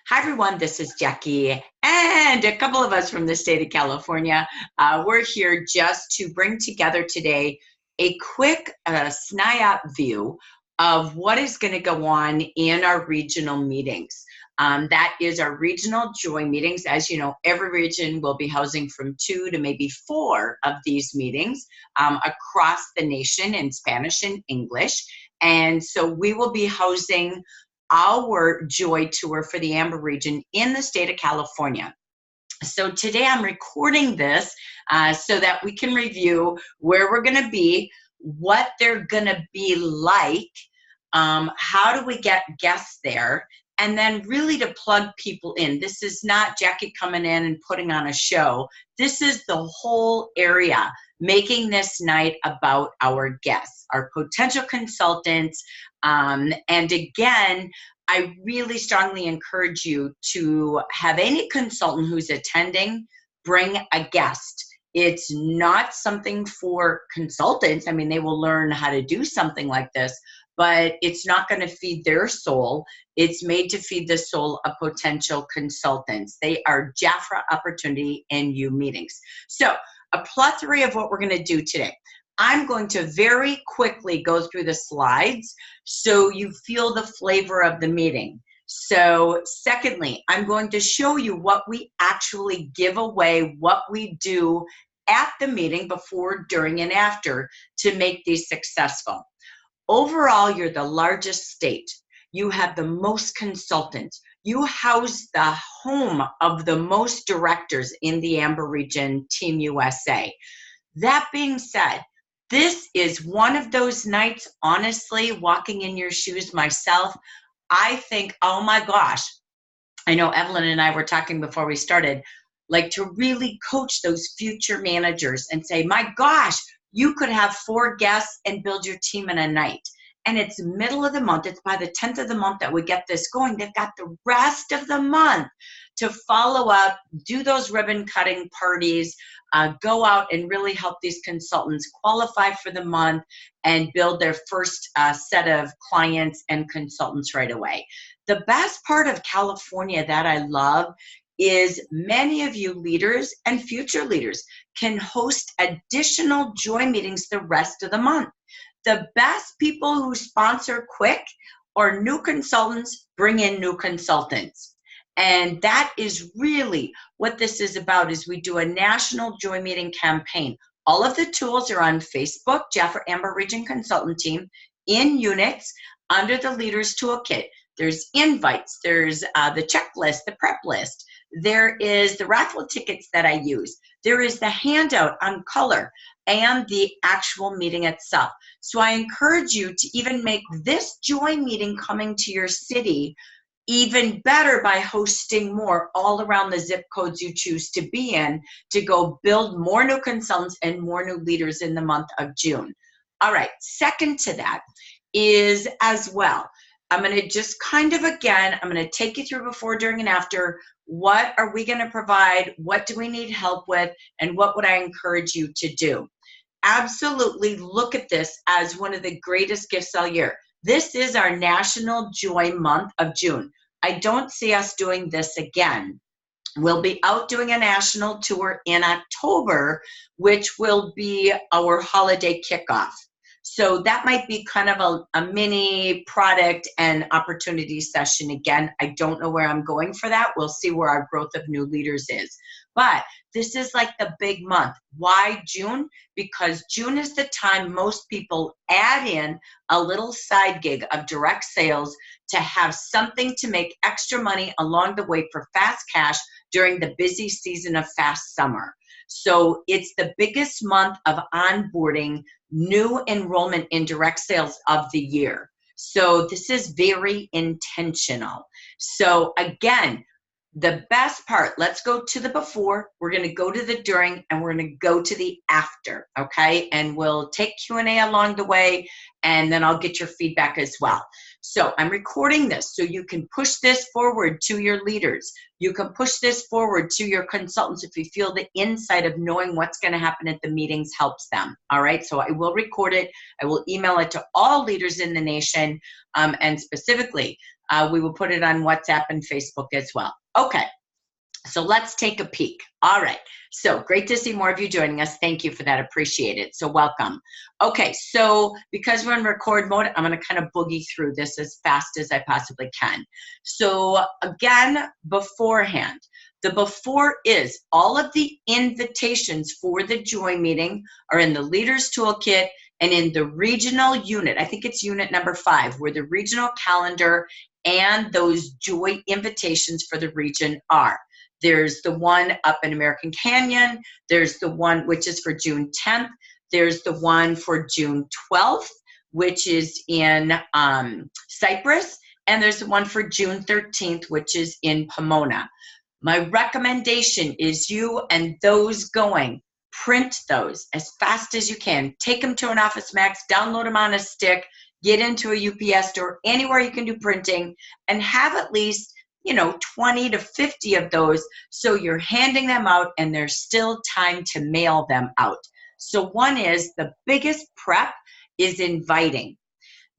Hi, everyone. This is Jackie and a couple of us from the state of California. We're here just to bring together today a quick SNIOP view of what is going to go on in our regional meetings. That is our regional joy meetings. As you know, every region will be housing from 2 to maybe 4 of these meetings across the nation in Spanish and English. And so we will be housing our joy tour for the Amber region in the state of California. So today I'm recording this so that we can review where we're going to be, what they're going to be like, how do we get guests there, and then really to plug people in. This is not Jackie coming in and putting on a show. This is the whole area making this night about our guests, our potential consultants. And again, I really strongly encourage you to have any consultant who's attending bring a guest. It's not something for consultants. I mean, they will learn how to do something like this, but it's not going to feed their soul. It's made to feed the soul of potential consultants. They are Jafra Opportunity NU meetings. So a plethora of what we're going to do today. I'm going to very quickly go through the slides so you feel the flavor of the meeting. So secondly, I'm going to show you what we actually give away, what we do at the meeting before, during, and after to make these successful. Overall, you're the largest state. You have the most consultants. You house the home of the most directors in the Amber region, Team USA. That being said, this is one of those nights, honestly, walking in your shoes myself, I think, oh my gosh, I know Evelyn and I were talking before we started, like to really coach those future managers and say, my gosh, you could have 4 guests and build your team in a night. And it's middle of the month. It's by the 10th of the month that we get this going. They've got the rest of the month to follow up, do those ribbon cutting parties, go out and really help these consultants qualify for the month and build their first set of clients and consultants right away. The best part of California that I love is many of you leaders and future leaders can host additional joy meetings the rest of the month. The best people who sponsor quick or new consultants bring in new consultants. And that is really what this is about, is we do a national joy meeting campaign. All of the tools are on Facebook, Jafra Amber Region Consultant Team, in units under the Leaders Toolkit. There's invites, there's the checklist, the prep list. There is the raffle tickets that I use. There is the handout on color and the actual meeting itself. So I encourage you to even make this joy meeting coming to your city even better by hosting more all around the zip codes you choose to be in to go build more new consultants and more new leaders in the month of June. All right, second to that is as well, I'm going to just kind of, again, I'm going to take you through before, during, and after. What are we going to provide? What do we need help with? And what would I encourage you to do? Absolutely look at this as one of the greatest gifts all year. This is our National Joy Month of June. I don't see us doing this again. We'll be out doing a national tour in October, which will be our holiday kickoff. So that might be kind of a mini product and opportunity session. Again, I don't know where I'm going for that. We'll see where our growth of new leaders is. But this is like the big month. Why June? Because June is the time most people add in a little side gig of direct sales to have something to make extra money along the way for fast cash during the busy season of fast summer. So it's the biggest month of onboarding new enrollment in direct sales of the year. So this is very intentional. So again, the best part, let's go to the before, we're going to go to the during, and we're going to go to the after, okay? And we'll take Q&A along the way, and then I'll get your feedback as well. So I'm recording this so you can push this forward to your leaders. You can push this forward to your consultants if you feel the insight of knowing what's going to happen at the meetings helps them. All right, so I will record it. I will email it to all leaders in the nation, and specifically, we will put it on WhatsApp and Facebook as well. Okay. So let's take a peek. All right. So great to see more of you joining us. Thank you for that. Appreciate it. So welcome. Okay. So because we're in record mode, I'm going to kind of boogie through this as fast as I possibly can. So again, beforehand, the before is all of the invitations for the Joy meeting are in the Leaders Toolkit and in the regional unit. I think it's unit number 5, where the regional calendar and those Joy invitations for the region are. There's the one up in American Canyon. There's the one which is for June 10th. There's the one for June 12th, which is in Cypress. And there's the one for June 13th, which is in Pomona. My recommendation is you and those going, print those as fast as you can. Take them to an Office Max, download them on a stick, get into a UPS store, anywhere you can do printing, and have at least 20 to 50 of those, so you're handing them out and there's still time to mail them out. So one is, the biggest prep is inviting.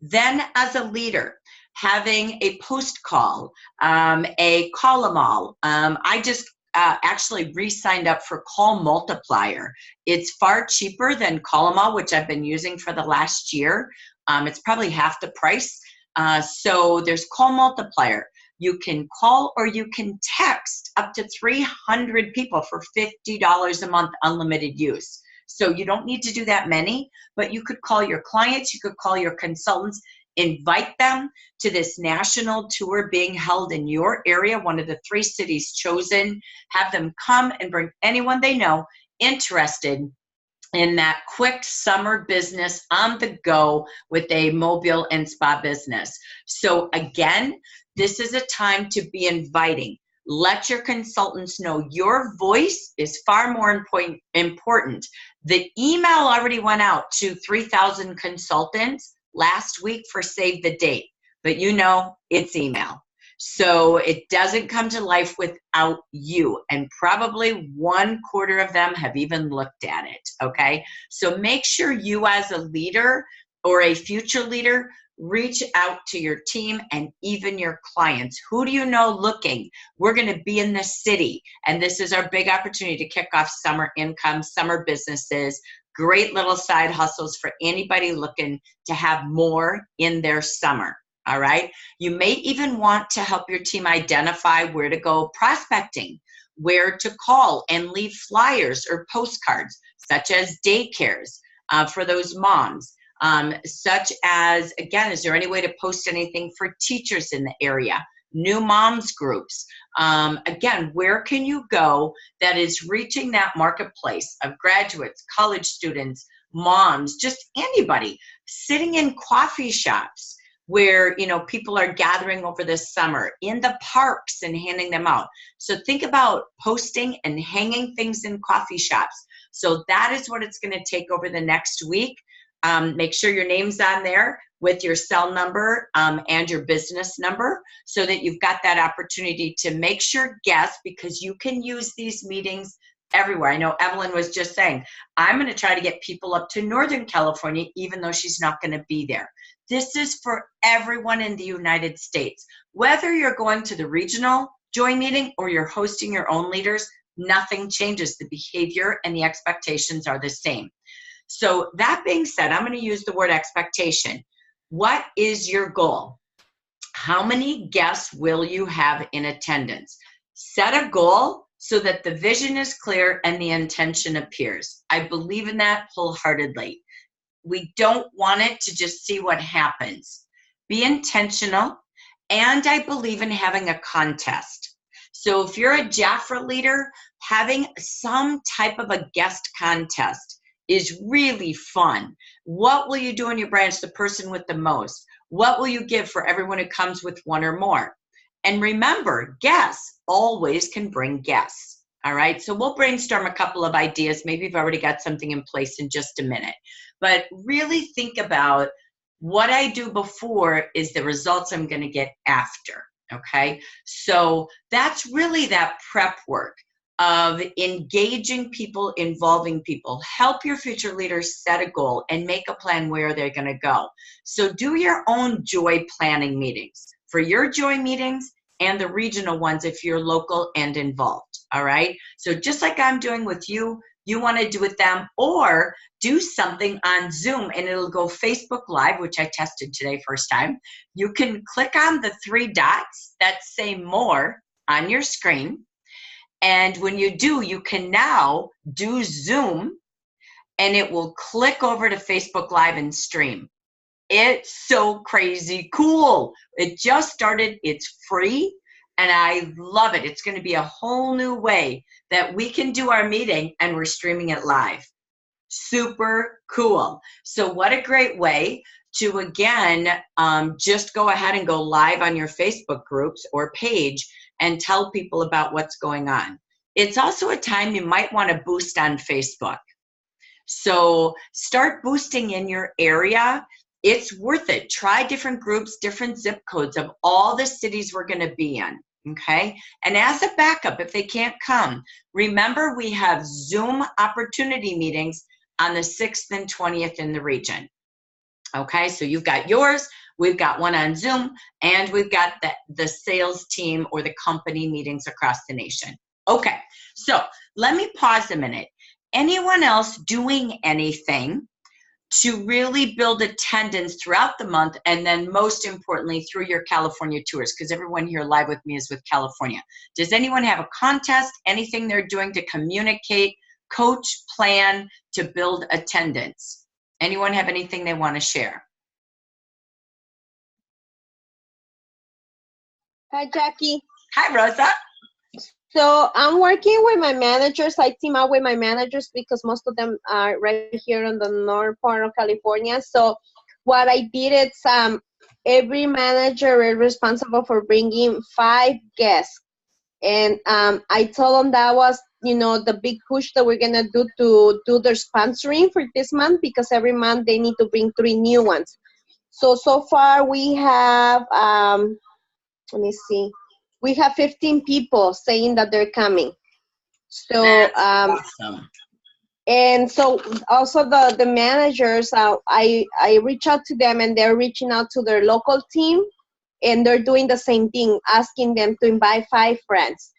Then as a leader, having a post call, a call 'em all. I just actually re-signed up for Call Multiplier. It's far cheaper than Call 'em all, which I've been using for the last year. It's probably half the price. So there's Call Multiplier. You can call or you can text up to 300 people for $50 a month, unlimited use. So you don't need to do that many, but you could call your clients, you could call your consultants, invite them to this national tour being held in your area, one of the 3 cities chosen. Have them come and bring anyone they know interested in that quick summer business on the go with a mobile and spa business. So again, this is a time to be inviting. Let your consultants know your voice is far more important. The email already went out to 3,000 consultants last week for Save the Date, but it's email. So it doesn't come to life without you, and probably 1/4 of them have even looked at it, okay? So make sure you as a leader or a future leader reach out to your team and even your clients. Who do you know looking? We're going to be in the city, and this is our big opportunity to kick off summer income, summer businesses, great little side hustles for anybody looking to have more in their summer. All right. You may even want to help your team identify where to go prospecting, where to call and leave flyers or postcards, such as daycares for those moms, such as, again, is there any way to post anything for teachers in the area, new moms groups? Again, where can you go that is reaching that marketplace of graduates, college students, moms, just anybody sitting in coffee shops where people are gathering over this summer, in the parks and handing them out. So think about posting and hanging things in coffee shops. So that is what it's going to take over the next week. Make sure your name's on there with your cell number and your business number, so that you've got that opportunity to make sure guests, because you can use these meetings everywhere. I know Evelyn was just saying, I'm going to try to get people up to Northern California, even though she's not going to be there. This is for everyone in the United States. Whether you're going to the regional Joy meeting or you're hosting your own leaders, nothing changes. The behavior and the expectations are the same. So that being said, I'm going to use the word expectation. What is your goal? How many guests will you have in attendance? Set a goal so that the vision is clear and the intention appears. I believe in that wholeheartedly. We don't want it to just see what happens. Be intentional, and I believe in having a contest. So if you're a Jafra leader, having some type of a guest contest is really fun. What will you do in your branch, the person with the most? What will you give for everyone who comes with one or more? And remember, guests always can bring guests. All right, so we'll brainstorm a couple of ideas. Maybe you've already got something in place in just a minute. But really think about What I do before is the results I'm going to get after. Okay. So that's really that prep work of engaging people, involving people. Help your future leaders set a goal and make a plan where they're going to go. So do your own joy planning meetings for your joy meetings and the regional ones if you're local and involved. All right. So just like I'm doing with you, you want to do with them, or do something on Zoom and it'll go Facebook Live, which I tested today first time. You can click on the 3 dots that say more on your screen. And when you do, you can now do Zoom and it will click over to Facebook Live and stream. It's so crazy cool. It just started, it's free, and I love it. It's going to be a whole new way that we can do our meeting and we're streaming it live. Super cool. So what a great way to, again, just go ahead and go live on your Facebook groups or page and tell people about what's going on. It's also a time you might want to boost on Facebook. So start boosting in your area. It's worth it. Try different groups, different zip codes of all the cities we're going to be in. Okay. And as a backup, if they can't come, remember we have Zoom opportunity meetings on the 6th and 20th in the region. Okay. So you've got yours, we've got one on Zoom, and we've got the sales team or the company meetings across the nation. Okay. So let me pause a minute. Anyone else doing anything to really build attendance throughout the month, and then most importantly through your California tours, because everyone here live with me is with California. Does anyone have a contest, anything they're doing to communicate, coach, plan to build attendance? Anyone have anything they want to share? Hi, Jackie. Hi, Rosa. So I'm working with my managers. I team up with my managers because most of them are right here in the north part of California. So what I did is every manager is responsible for bringing 5 guests. And I told them that was, the big push that we're going to do their sponsoring for this month, because every month they need to bring 3 new ones. So far we have, let me see. We have 15 people saying that they're coming. So, That's awesome. And so also the managers, I reach out to them and they're reaching out to their local team, and they're doing the same thing, asking them to invite 5 friends,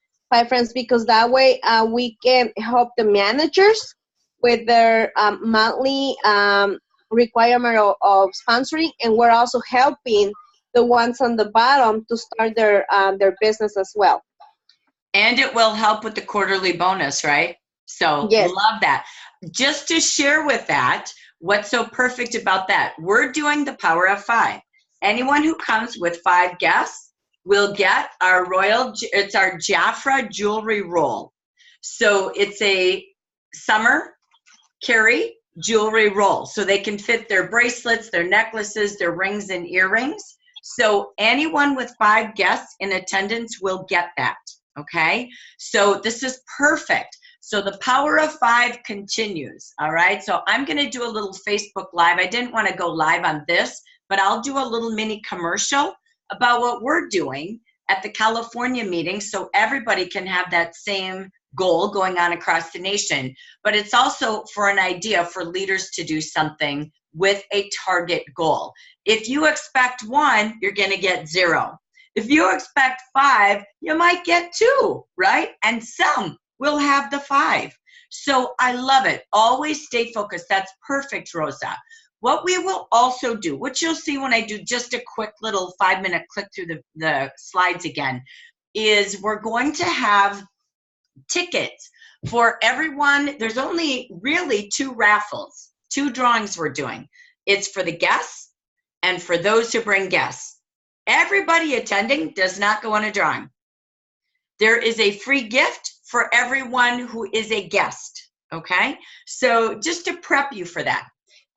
because that way we can help the managers with their monthly requirement of sponsoring, and we're also helping the ones on the bottom to start their business as well. And it will help with the quarterly bonus, right? So yes. Love that. Just to share with that, what's so perfect about that? We're doing the Power of 5. Anyone who comes with 5 guests will get our it's our Jafra jewelry roll. So it's a summer carry jewelry roll. So they can fit their bracelets, their necklaces, their rings and earrings. So anyone with 5 guests in attendance will get that, okay? So this is perfect. So the Power of 5 continues, all right? So I'm gonna do a little Facebook Live. I didn't wanna go live on this, but I'll do a little mini commercial about what we're doing at the California meeting so everybody can have that same goal going on across the nation. But it's also for an idea for leaders to do something with a target goal. If you expect 1, you're going to get 0. If you expect 5, you might get 2, right? And some will have the 5. So I love it. Always stay focused. That's perfect, Rosa. What we will also do, which you'll see when I do just a quick little 5-minute click through the slides again, is we're going to have tickets for everyone. There's only really 2 raffles, 2 drawings we're doing. It's for the guests and for those who bring guests. Everybody attending does not go on a drawing. There is a free gift for everyone who is a guest, okay? So just to prep you for that.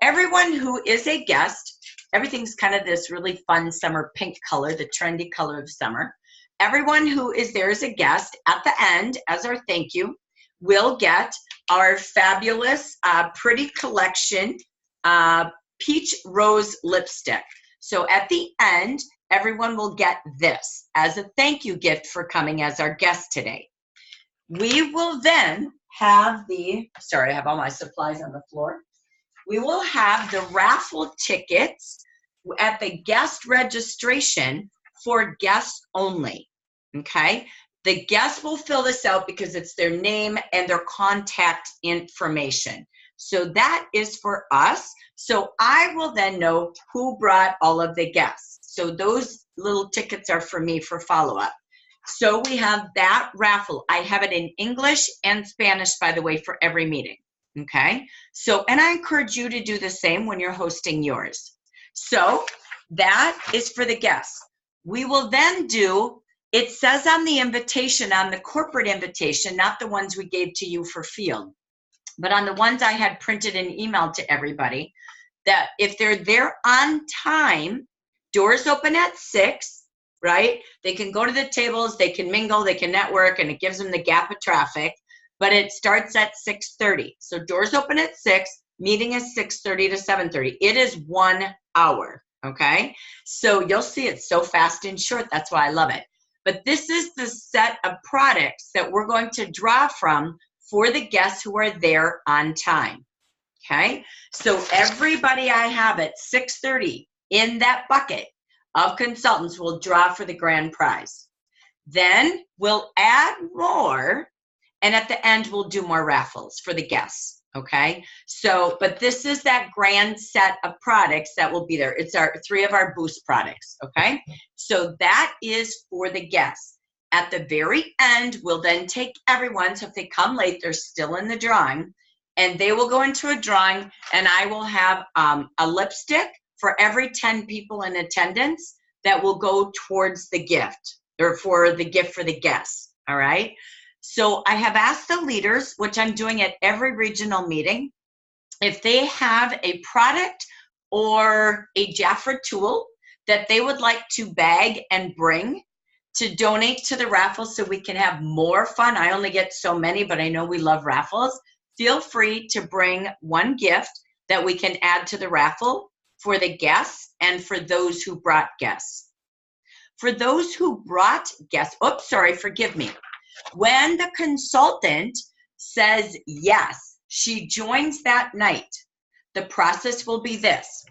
Everyone who is a guest, everything's kind of this really fun summer pink color, the trendy color of summer. Everyone who is there as a guest at the end, as our thank you, will get our fabulous Pretty Collection Peach Rose lipstick. So at the end, everyone will get this as a thank you gift for coming as our guest today. We will then have sorry, I have all my supplies on the floor. We will have the raffle tickets at the guest registration for guests only, okay? The guests will fill this out because it's their name and their contact information. So that is for us. So I will then know who brought all of the guests. So those little tickets are for me for follow-up. So we have that raffle. I have it in English and Spanish, by the way, for every meeting, okay? So, and I encourage you to do the same when you're hosting yours. So that is for the guests. We will then do, it says on the invitation, on the corporate invitation, not the ones we gave to you for field, but on the ones I had printed and emailed to everybody, that if they're there on time, doors open at 6, right? They can go to the tables, they can mingle, they can network, and it gives them the gap of traffic, but it starts at 6:30. So doors open at 6, meeting is 6:30 to 7:30. It is 1 hour, okay? So you'll see it's so fast and short, that's why I love it. But this is the set of products that we're going to draw from for the guests who are there on time, okay? So everybody I have at 6:30 in that bucket of consultants will draw for the grand prize. Then we'll add more, and at the end we'll do more raffles for the guests, okay? So, but this is that grand set of products that will be there. It's our 3 of our Boost products, okay? So that is for the guests. At the very end, we'll then take everyone, so if they come late, they're still in the drawing, and they will go into a drawing, and I will have a lipstick for every 10 people in attendance that will go towards the gift, or for the gift for the guests, all right? So I have asked the leaders, which I'm doing at every regional meeting, if they have a product or a Jafra tool that they would like to bag and bring to donate to the raffle so we can have more fun. I only get so many, but I know we love raffles. Feel free to bring one gift that we can add to the raffle for the guests and for those who brought guests. For those who brought guests, oops, sorry, forgive me. When the consultant says yes, she joins that night, the process will be this.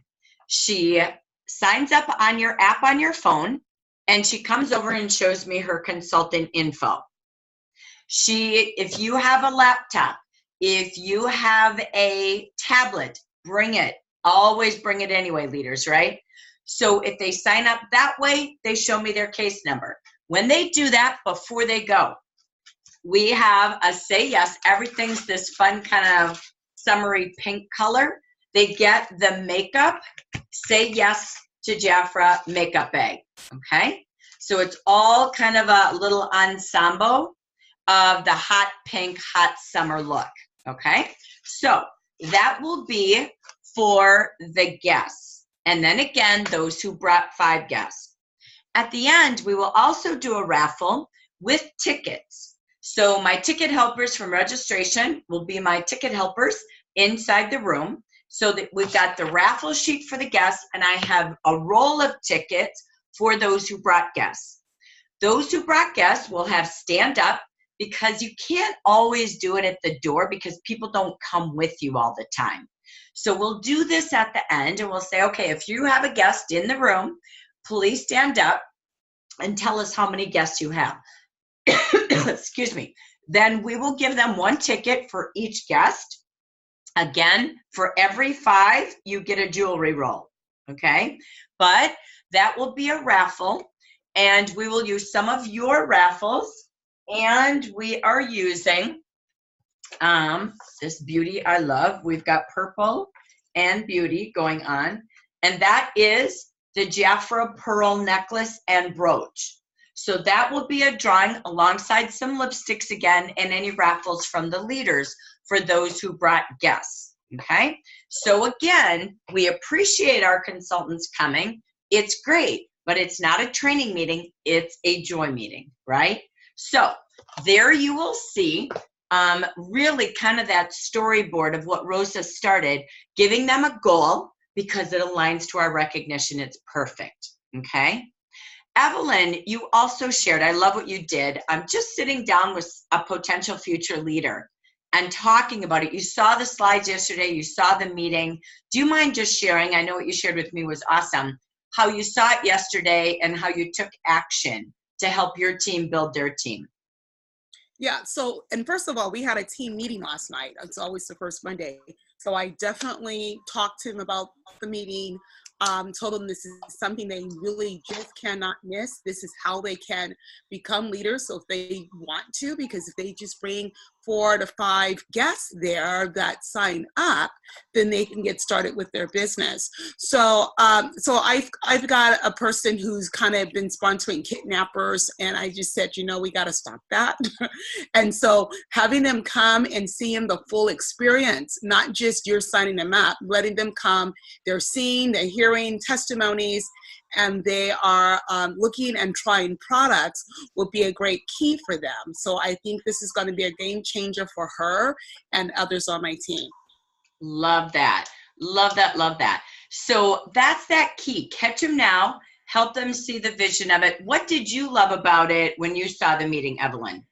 She signs up on your app on your phone, and she comes over and shows me her consultant info. If you have a laptop, if you have a tablet, bring it. Always bring it anyway, leaders, right? So if they sign up that way, they show me their case number. When they do that, before they go, we have a say yes. Everything's this fun kind of summery pink color. They get the makeup, say yes to Jafra makeup bag, okay? So it's all kind of a little ensemble of the hot pink, hot summer look, okay? So that will be for the guests. And then again, those who brought 5 guests. At the end, we will also do a raffle with tickets. So my ticket helpers from registration will be my ticket helpers inside the room. So that we've got the raffle sheet for the guests, and I have a roll of tickets for those who brought guests. Those who brought guests will have stand up, because you can't always do it at the door because people don't come with you all the time. So we'll do this at the end, and we'll say, okay, if you have a guest in the room, please stand up and tell us how many guests you have. Excuse me. Then we will give them 1 ticket for each guest. Again, for every 5, you get a jewelry roll, okay? But that will be a raffle, and we will use some of your raffles, and we are using this beauty I love. We've got purple and beauty going on, and that is the Jafra pearl necklace and brooch. So that will be a drawing alongside some lipsticks again, and any raffles from the leaders for those who brought guests, okay? So again, we appreciate our consultants coming. It's great, but it's not a training meeting, it's a joy meeting, right? So there you will see really kind of that storyboard of what Rosa started, giving them a goal. because it aligns to our recognition. It's perfect. Okay. Evelyn, you also shared, I love what you did. I'm just sitting down with a potential future leader and talking about it. You saw the slides yesterday, you saw the meeting. Do you mind just sharing? I know what you shared with me was awesome. How you saw it yesterday and how you took action to help your team build their team. Yeah, so, and first of all, we had a team meeting last night. It's always the first Monday. So I definitely talked to him about the meeting, told them this is something they really just cannot miss. This is how they can become leaders. So if they want to, because if they just bring 4 to 5 guests there that sign up, then they can get started with their business. So, so I've got a person who's kind of been sponsoring kidnappers, and I just said, you know, we got to stop that. And so having them come and seeing the full experience, not just you're signing them up, letting them come, they're seeing, they're hearing testimonies, and they are looking and trying products will be a great key for them. So I think this is going to be a game changer for her and others on my team. Love that. Love that. Love that. So that's that key. Catch them now. Help them see the vision of it. What did you love about it when you saw the meeting, Evelyn?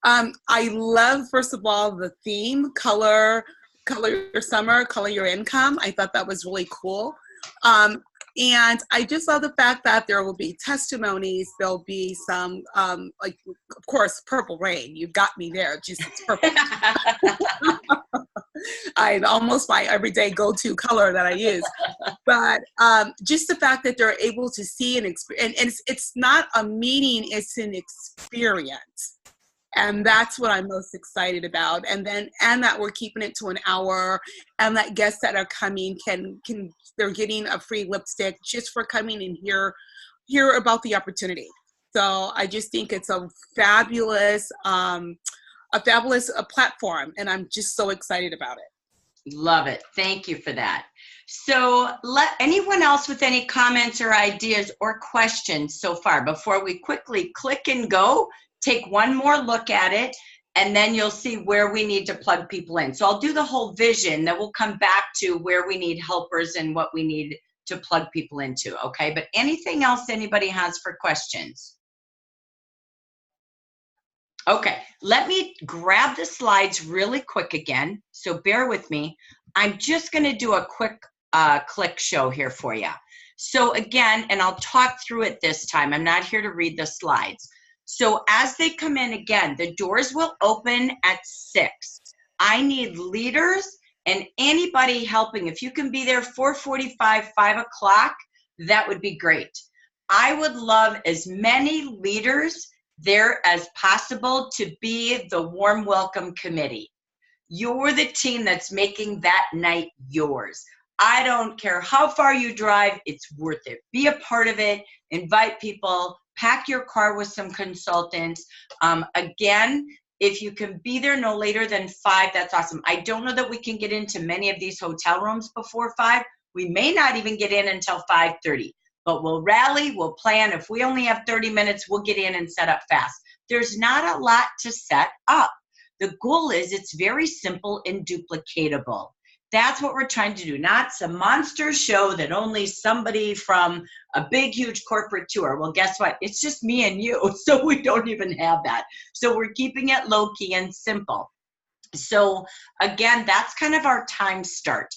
I love, first of all, the theme, color your summer, color your income. I thought that was really cool. And I just love the fact that there will be testimonies. There'll be some, like, of course, Purple Rain. You got me there. Just it's purple. I almost my everyday go-to color that I use. But just the fact that they're able to see and experience, and it's not a meeting, it's an experience. And that's what I'm most excited about. And that we're keeping it to an hour, and that guests that are coming they're getting a free lipstick just for coming and hear about the opportunity. So I just think it's a fabulous platform, and I'm just so excited about it. Love it. Thank you for that. So let anyone else with any comments or ideas or questions so far before we quickly click and go. Take one more look at it, and then you'll see where we need to plug people in. So I'll do the whole vision, then we'll come back to where we need helpers and what we need to plug people into, okay? But anything else anybody has for questions? Okay, let me grab the slides really quick again, so bear with me. I'm just gonna do a quick click show here for you. So again, and I'll talk through it this time. I'm not here to read the slides. So as they come in again, the doors will open at 6. I need leaders and anybody helping. If you can be there 4:45, 5 o'clock, that would be great. I would love as many leaders there as possible to be the warm welcome committee. You're the team that's making that night yours. I don't care how far you drive, it's worth it. Be a part of it, invite people, pack your car with some consultants. Again, if you can be there no later than 5, that's awesome. I don't know that we can get into many of these hotel rooms before 5. We may not even get in until 5:30, but we'll rally, we'll plan. If we only have 30 minutes, we'll get in and set up fast. There's not a lot to set up. The goal is it's very simple and duplicatable. That's what we're trying to do, not some monster show that only somebody from a big, huge corporate tour. Well, guess what? It's just me and you, so we don't even have that. So we're keeping it low-key and simple. So again, that's kind of our time start.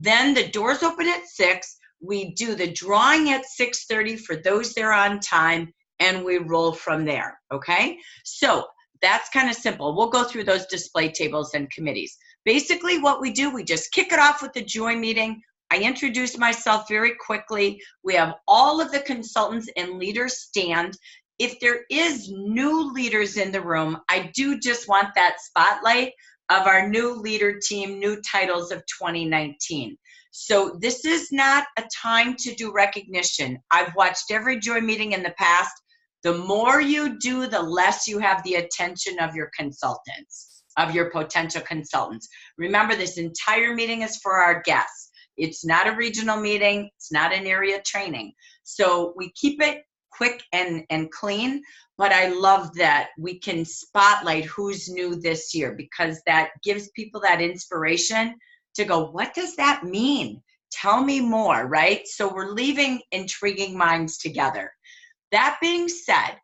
Then the doors open at 6. We do the drawing at 6:30 for those there on time, and we roll from there, okay? So that's kind of simple. We'll go through those display tables and committees. Basically what we do, we just kick it off with the joy meeting. I introduce myself very quickly. We have all of the consultants and leaders stand. If there is new leaders in the room, I do just want that spotlight of our new leader team, new titles of 2019. So this is not a time to do recognition. I've watched every joy meeting in the past. The more you do, the less you have the attention of your consultants, of your potential consultants. Remember, this entire meeting is for our guests. It's not a regional meeting. It's not an area training. So we keep it quick and clean, but I love that we can spotlight who's new this year, because that gives people that inspiration to go, what does that mean Tell me more, right? So we're leaving intriguing minds together. That being said,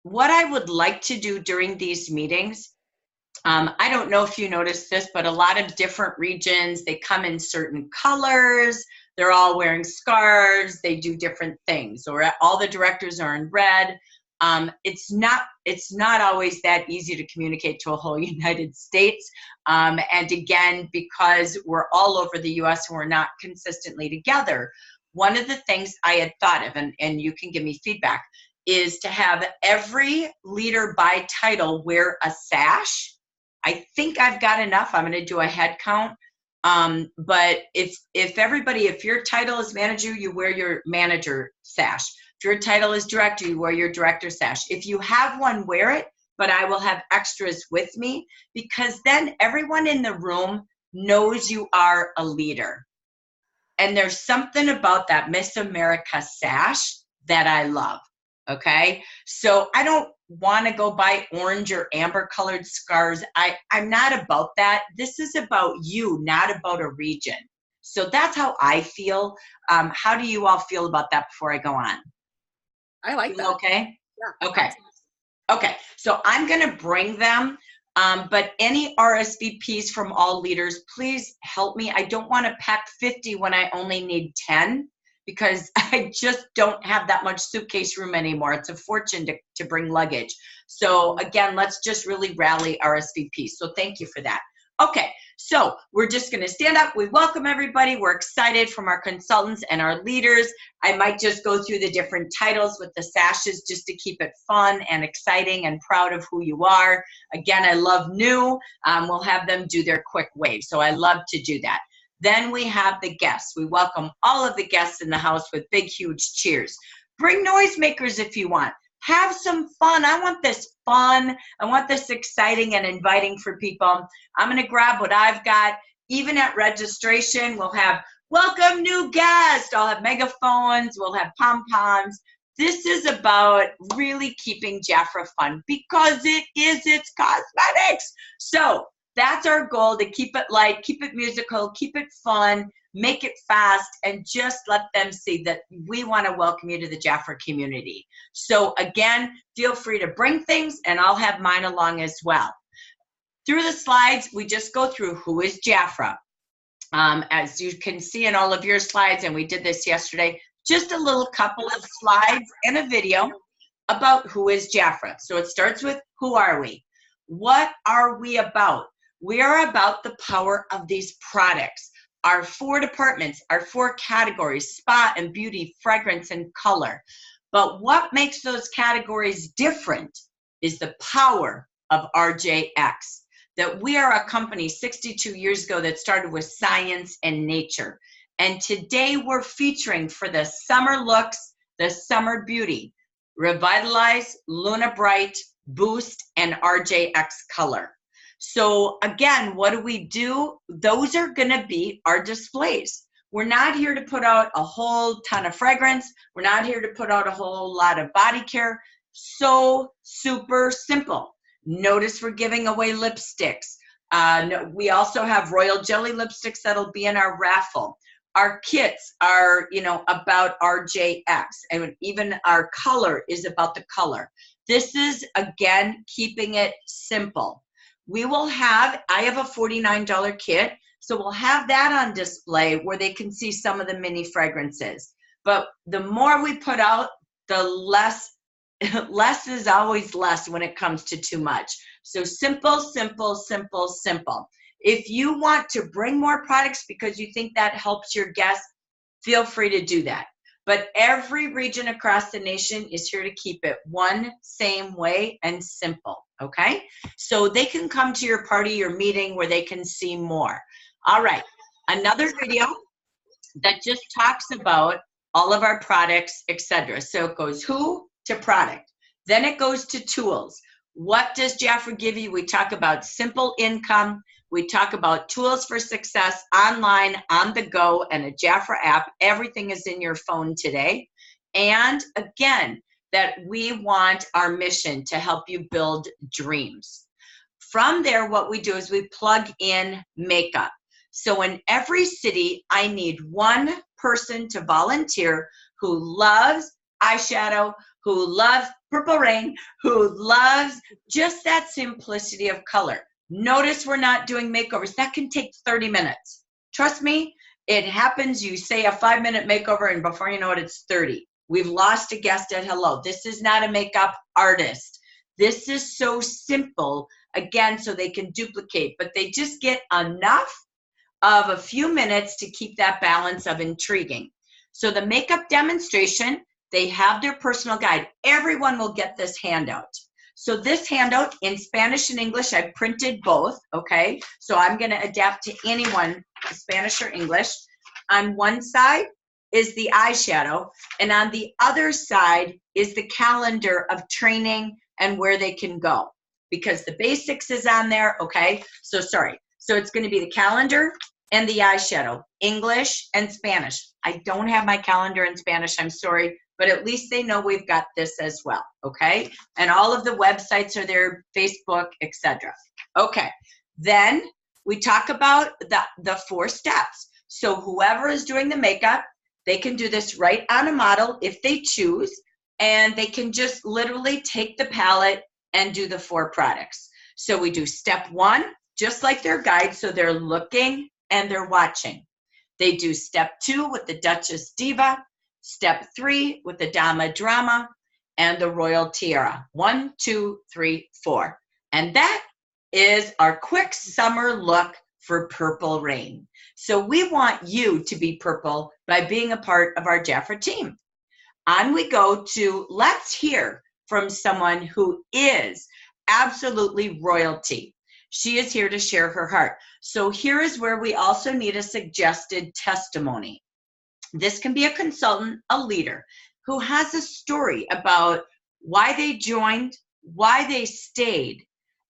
what I would like to do during these meetings, I don't know if you noticed this, but a lot of different regions, they come in certain colors, they're all wearing scarves, they do different things, or all the directors are in red. It's not always that easy to communicate to a whole United States. And again, because we're all over the US and we're not consistently together, one of the things I had thought of, and you can give me feedback, is to have every leader by title wear a sash. I think I've got enough. I'm going to do a head count. But if your title is manager, you wear your manager sash. If your title is director, you wear your director sash. If you have one, wear it, but I will have extras with me, because then everyone in the room knows you are a leader. And there's something about that Miss America sash that I love. Okay, so I don't want to go buy orange or amber colored scarves. I'm not about that. This is about you, not about a region. So that's how I feel. How do you all feel about that before I go on? I like that. Okay? Yeah. Okay. Okay, so I'm going to bring them, but any RSVPs from all leaders, please help me. I don't want to pack 50 when I only need 10. Because I just don't have that much suitcase room anymore. It's a fortune to bring luggage. So again, let's just really rally RSVP. So thank you for that. Okay, so we're just gonna stand up. We welcome everybody. We're excited from our consultants and our leaders. I might just go through the different titles with the sashes just to keep it fun and exciting and proud of who you are. Again, I love new. We'll have them do their quick wave. So I love to do that. Then we have the guests. We welcome all of the guests in the house with big, huge cheers. Bring noisemakers if you want. Have some fun. I want this fun. I want this exciting and inviting for people. I'm going to grab what I've got. Even at registration, we'll have welcome new guest. I'll have megaphones. We'll have pom-poms. This is about really keeping Jafra fun because it's cosmetics. So that's our goal, to keep it light, keep it musical, keep it fun, make it fast, and just let them see that we want to welcome you to the Jafra community. So again, feel free to bring things, and I'll have mine along as well. Through the slides, we just go through who is Jafra. As you can see in all of your slides, and we did this yesterday, just a little couple of slides and a video about who is Jafra. So it starts with, who are we? What are we about? We are about the power of these products. Our 4 departments, our 4 categories: spa and beauty, fragrance and color. But what makes those categories different is the power of RJX. That we are a company 62 years ago that started with science and nature. And today we're featuring for the summer looks, the summer beauty, Revitalize, Luna Bright, Boost, and RJX Color. So again, what do? Those are gonna be our displays. We're not here to put out a whole ton of fragrance. We're not here to put out a whole lot of body care. So super simple. Notice we're giving away lipsticks. We also have Royal Jelly lipsticks that'll be in our raffle. Our kits are, about RJX, and even our color is about the color. This is, again, keeping it simple. We will have, I have a $49 kit, so we'll have that on display where they can see some of the mini fragrances. But the more we put out, the less is always less when it comes to too much. So simple, simple, simple, simple. If you want to bring more products because you think that helps your guests, feel free to do that. But every region across the nation is here to keep it one same way and simple, okay? So they can come to your party or meeting where they can see more. All right, another video that just talks about all of our products, etc. So it goes who to product. Then it goes to tools. What does Jafra give you? We talk about simple income. We talk about tools for success online, on the go, and a Jafra app. Everything is in your phone today. And again, that we want our mission to help you build dreams. From there, what we do is we plug in makeup. So in every city, I need one person to volunteer who loves eyeshadow, who loves Purple Rain, who loves just that simplicity of color. Notice we're not doing makeovers. That can take 30 minutes. Trust me, it happens. You say a 5-minute makeover, and before you know it, it's 30. We've lost a guest at hello. This is not a makeup artist. This is so simple, again, so they can duplicate, but they just get enough of a few minutes to keep that balance of intriguing. So the makeup demonstration, they have their personal guide. Everyone will get this handout. So this handout in Spanish and English, I printed both, okay? So I'm gonna adapt to anyone, Spanish or English. On one side is the eyeshadow, and on the other side is the calendar of training and where they can go, because the basics is on there, okay? So sorry. So it's gonna be the calendar and the eyeshadow, English and Spanish. I don't have my calendar in Spanish, I'm sorry, but at least they know we've got this as well, okay? And all of the websites are there, Facebook, etc. Okay, then we talk about the 4 steps. So whoever is doing the makeup, they can do this right on a model if they choose, and they can just literally take the palette and do the 4 products. So we do step 1, just like their guide, so they're looking and they're watching. They do step 2 with the Duchess Diva, step 3 with the Dama Drama, and the Royal Tiara. 1, 2, 3, 4. And that is our quick summer look for Purple Rain. So we want you to be purple by being a part of our Jafra team. On we go to, let's hear from someone who is absolutely royalty. She is here to share her heart. So here is where we also need a suggested testimony. This can be a consultant, a leader, who has a story about why they joined, why they stayed,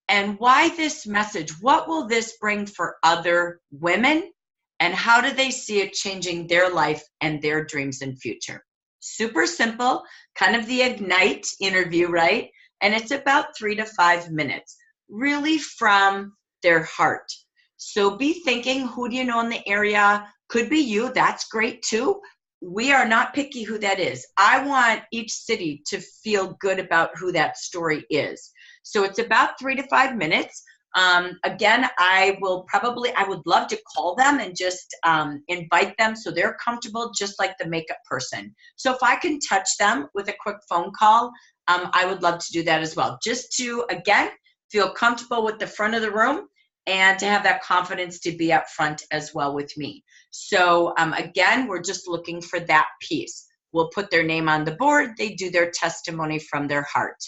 and why this message. What will this bring for other women, and how do they see it changing their life and their dreams and future? Super simple, kind of the Ignite interview, right? And it's about 3 to 5 minutes, really from their heart. So be thinking, who do you know in the area? Could be you, that's great too. We are not picky who that is. I want each city to feel good about who that story is. So it's about 3 to 5 minutes. Again, I would love to call them and just invite them so they're comfortable, just like the makeup person. So if I can touch them with a quick phone call, I would love to do that as well. Just to, again, feel comfortable with the front of the room and to have that confidence to be up front as well with me. So again, we're just looking for that piece. We'll put their name on the board. They do their testimony from their heart.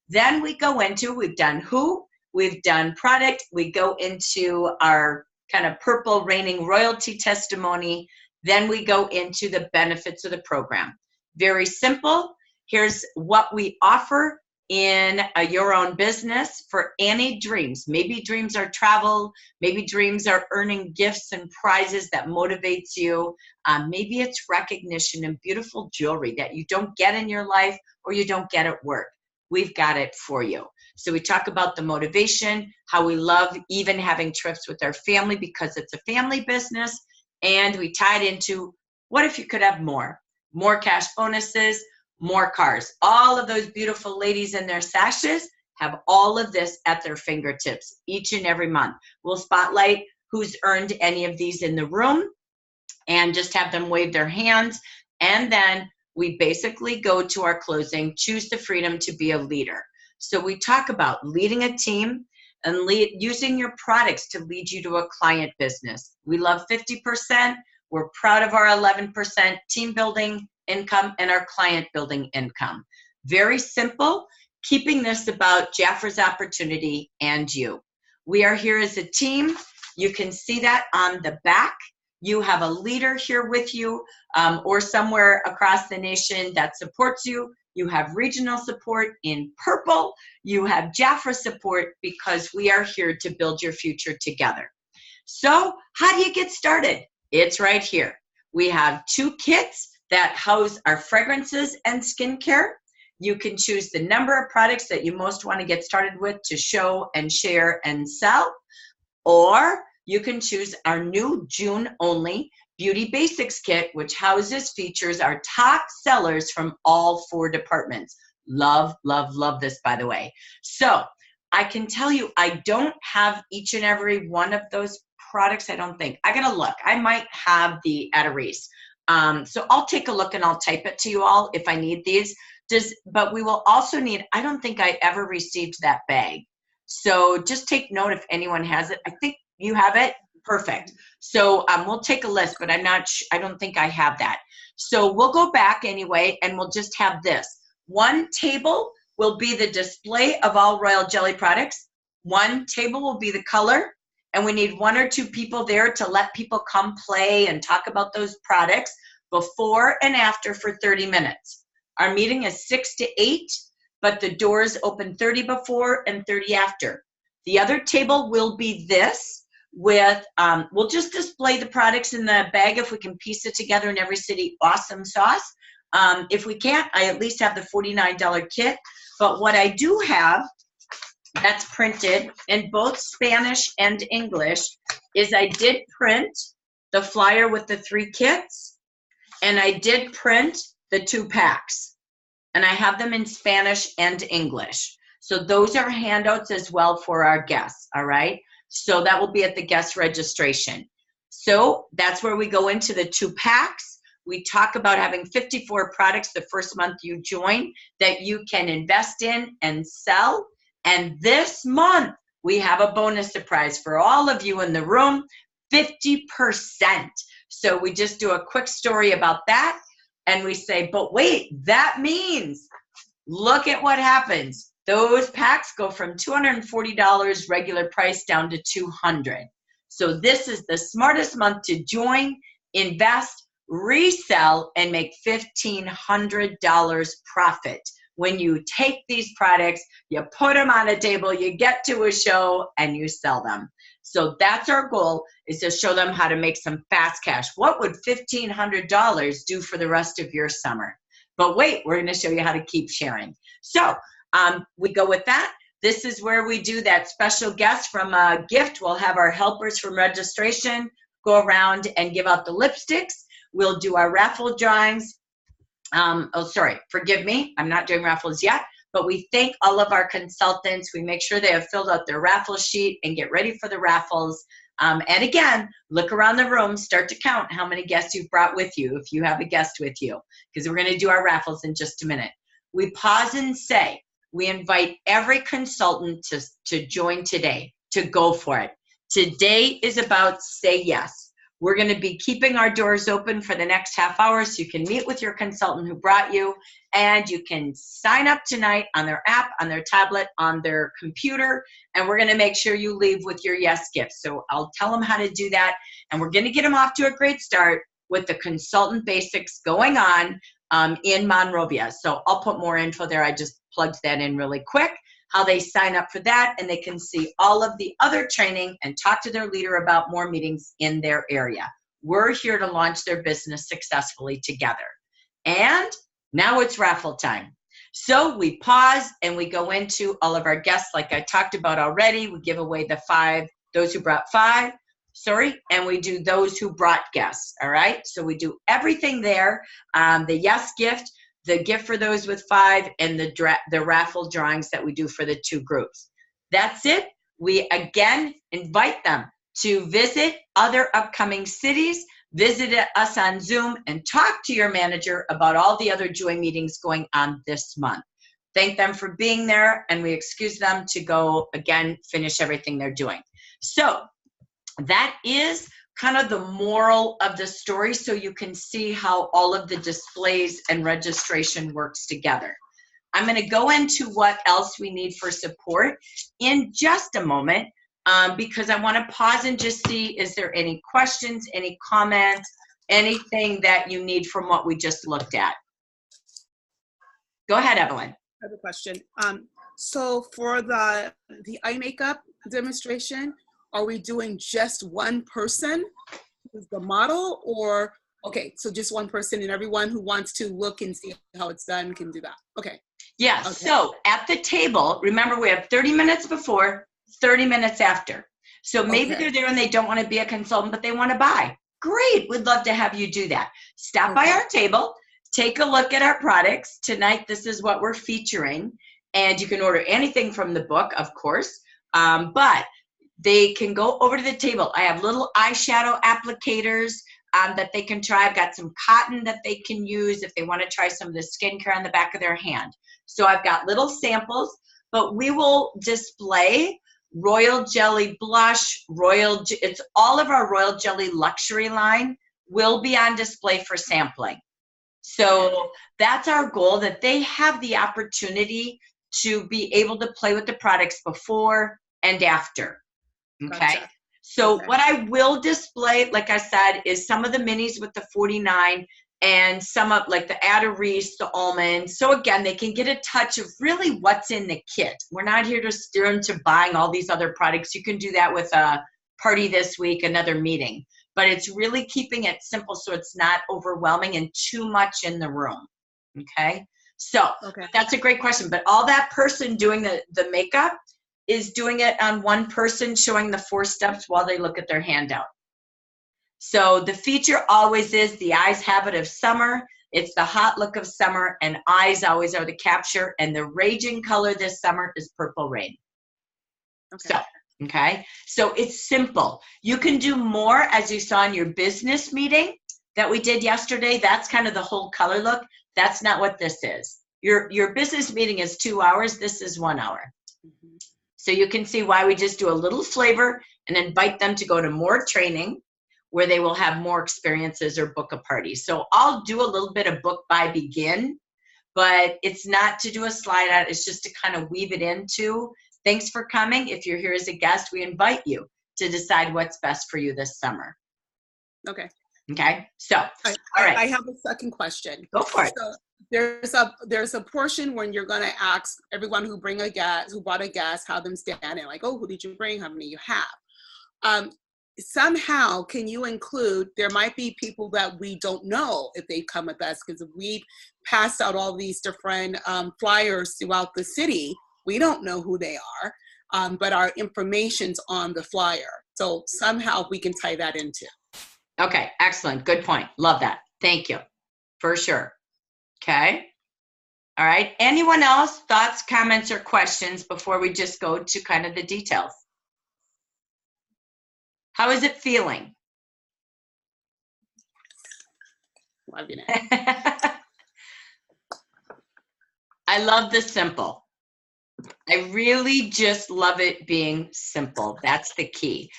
Then we go into, we've done who, we've done product, we go into our kind of Purple Raining royalty testimony. Then we go into the benefits of the program. Very simple. Here's what we offer in your own business for any dreams. Maybe dreams are travel, maybe dreams are earning gifts and prizes that motivates you. Maybe it's recognition and beautiful jewelry that you don't get in your life or you don't get at work. We've got it for you. So we talk about the motivation, how we love even having trips with our family because it's a family business, and we tie it into what if you could have more cash bonuses, more cars. All of those beautiful ladies in their sashes have all of this at their fingertips each and every month. We'll spotlight who's earned any of these in the room and just have them wave their hands. And then we basically go to our closing, choose the freedom to be a leader. So we talk about leading a team and using your products to lead you to a client business. We love 50%. We're proud of our 11% team building income and our client building income. Very simple, keeping this about Jafra's opportunity and you. We are here as a team. You can see that on the back. You have a leader here with you or somewhere across the nation that supports you. You have regional support in purple. You have Jafra support because we are here to build your future together. So how do you get started? It's right here. We have 2 kits that house our fragrances and skincare. You can choose the number of products that you most want to get started with to show and share and sell. Or you can choose our new June only Beauty Basics Kit, which features our top sellers from all 4 departments. Love, love, love this, by the way. So I can tell you, I don't have each and every one of those products, I don't think. I gotta look. I might have the Etarese. So I'll take a look and I'll type it to you all if I need these. But we will also need, I don't think I ever received that bag. So just take note if anyone has it. I think you have it. Perfect. So we'll take a list, but I don't think I have that. So we'll go back anyway, and we'll just have this. One table will be the display of all Royal Jelly products. One table will be the color, and we need 1 or 2 people there to let people come play and talk about those products before and after for 30 minutes. Our meeting is 6 to 8, but the doors open 30 before and 30 after. The other table will be this with, we'll just display the products in the bag if we can piece it together in every city, awesome sauce. If we can't, I at least have the $49 kit. But what I do have that's printed in both Spanish and English is I did print the flyer with the 3 kits, and I did print the 2 packs. And I have them in Spanish and English. So those are handouts as well for our guests, all right? So that will be at the guest registration. So that's where we go into the 2 packs. We talk about having 54 products the first month you join that you can invest in and sell. And this month, we have a bonus surprise for all of you in the room, 50%. So we just do a quick story about that. And we say, but wait, that means, look at what happens. Those packs go from $240 regular price down to $200. So this is the smartest month to join, invest, resell, and make $1,500 profit. When you take these products, you put them on a table, you get to a show, and you sell them. So that's our goal, is to show them how to make some fast cash. What would $1,500 do for the rest of your summer? But wait, we're going to show you how to keep sharing. So we go with that. This is where we do that special guest from a gift. We'll have our helpers from registration go around and give out the lipsticks. We'll do our raffle drawings. Oh, sorry, forgive me. I'm not doing raffles yet. But we thank all of our consultants. We make sure they have filled out their raffle sheet and get ready for the raffles. And again, look around the room, start to count how many guests you've brought with you if you have a guest with you, because we're going to do our raffles in just a minute. We pause and say, we invite every consultant to join today, to go for it. Today is about say yes. We're going to be keeping our doors open for the next half hour so you can meet with your consultant who brought you, and you can sign up tonight on their app, on their tablet, on their computer, and we're going to make sure you leave with your yes gift. So I'll tell them how to do that, and we're going to get them off to a great start with the Consultant Basics going on in Monrovia. So I'll put more info there. I just plugged that in really quick, how they sign up for that, and they can see all of the other training and talk to their leader about more meetings in their area. We're here to launch their business successfully together. And now it's raffle time. So we pause and we go into all of our guests like I talked about already. We give away the 5, those who brought 5, and we do those who brought guests, all right? So we do everything there, the yes gift, the gift for those with 5, and the raffle drawings that we do for the 2 groups. That's it. We again invite them to visit other upcoming cities, visit us on Zoom, and talk to your manager about all the other Joy meetings going on this month. Thank them for being there, and we excuse them to go, again, finish everything they're doing. So that is kind of the moral of the story, so you can see how all of the displays and registration works together. I'm going to go into what else we need for support in just a moment, because I want to pause and just see, is there any questions, any comments, anything that you need from what we just looked at? Go ahead, Evelyn. I have a question. So for the eye makeup demonstration, are we doing just one person who's the model, or, okay, so just one person and everyone who wants to look and see how it's done can do that? Okay. Yeah, okay. So at the table, remember we have 30 minutes before, 30 minutes after. So maybe Okay. they're there and they don't want to be a consultant, but they want to buy. Great. We'd love to have you do that. Stop by our table, take a look at our products. Tonight, this is what we're featuring. And you can order anything from the book, of course. But they can go over to the table. I have little eyeshadow applicators that they can try. I've got some cotton that they can use if they want to try some of the skincare on the back of their hand. So I've got little samples, but we will display Royal Jelly blush, it's all of our Royal Jelly luxury line will be on display for sampling. So that's our goal, that they have the opportunity to be able to play with the products before and after. Okay. Gotcha. So what I will display, like I said, is some of the minis with the 49 and some of like the Adoris, the almond. So again, they can get a touch of really what's in the kit. We're not here to steer them to buying all these other products. You can do that with a party this week, another meeting. But it's really keeping it simple so it's not overwhelming and too much in the room. Okay. So that's a great question. But all that person doing the makeup is doing it on one person, showing the 4 steps while they look at their handout. So the feature always is the eyes habit of summer. It's the hot look of summer, and eyes always are the capture. And the raging color this summer is Purple Rain. So it's simple. You can do more, as you saw in your business meeting that we did yesterday. That's kind of the whole color look. That's not what this is. Your business meeting is 2 hours. This is 1 hour. So you can see why we just do a little flavor and invite them to go to more training where they will have more experiences or book a party. So I'll do a little bit of book by begin, but it's not to do a slide out. It's just to kind of weave it into. Thanks for coming. If you're here as a guest, we invite you to decide what's best for you this summer. Okay. So, all right. I have a second question. Go for it. So there's a portion when you're going to ask everyone who brought a guest, have them stand in, like, oh, who did you bring? How many you have? Somehow, can you include, there might be people that we don't know if they come with us, because we've passed out all these different flyers throughout the city. We don't know who they are, but our information's on the flyer. So somehow we can tie that into. Okay, excellent. Good point. Love that. Thank you. For sure. Okay. All right. Anyone else? Thoughts, comments, or questions before we just go to kind of the details? How is it feeling? Loving it. I love the simple. I really just love it being simple. That's the key.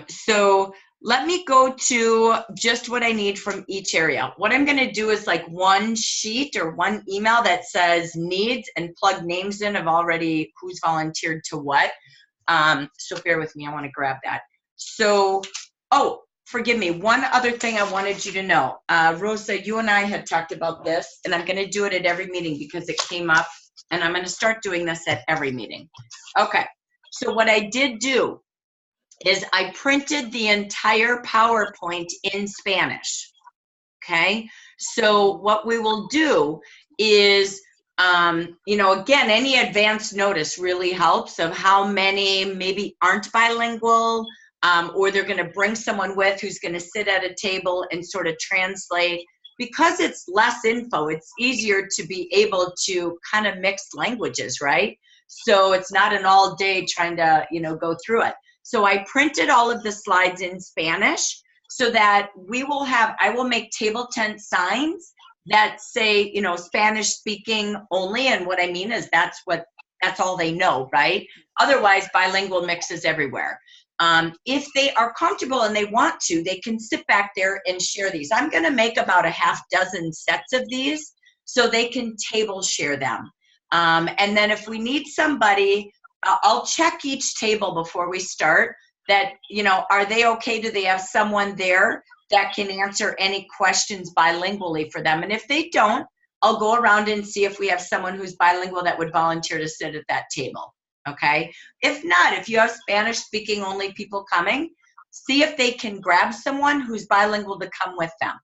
So let me go to just what I need from each area. What I'm going to do is like one sheet or one email that says needs and plug names in of already who's volunteered to what. So bear with me. I want to grab that. So, oh, forgive me. One other thing I wanted you to know. Rosa, you and I had talked about this, and I'm going to do it at every meeting because it came up, and I'm going to start doing this at every meeting. Okay. So what I did do is I printed the entire PowerPoint in Spanish. Okay. So what we will do is, again, any advance notice really helps of how many maybe aren't bilingual, or they're going to bring someone with who's going to sit at a table and sort of translate. Because it's less info, it's easier to be able to kind of mix languages, right? So it's not an all day trying to, go through it. So I printed all of the slides in Spanish so that I will make table tent signs that say, Spanish speaking only. And what I mean is that's all they know, right? Otherwise, bilingual mixes everywhere. If they are comfortable and they want to, they can sit back there and share these. I'm going to make about a half dozen sets of these so they can table share them. And then if we need somebody, I'll check each table before we start that, are they okay? Do they have someone there that can answer any questions bilingually for them? And if they don't, I'll go around and see if we have someone who's bilingual that would volunteer to sit at that table. Okay. If not, if you have Spanish speaking only people coming, see if they can grab someone who's bilingual to come with them.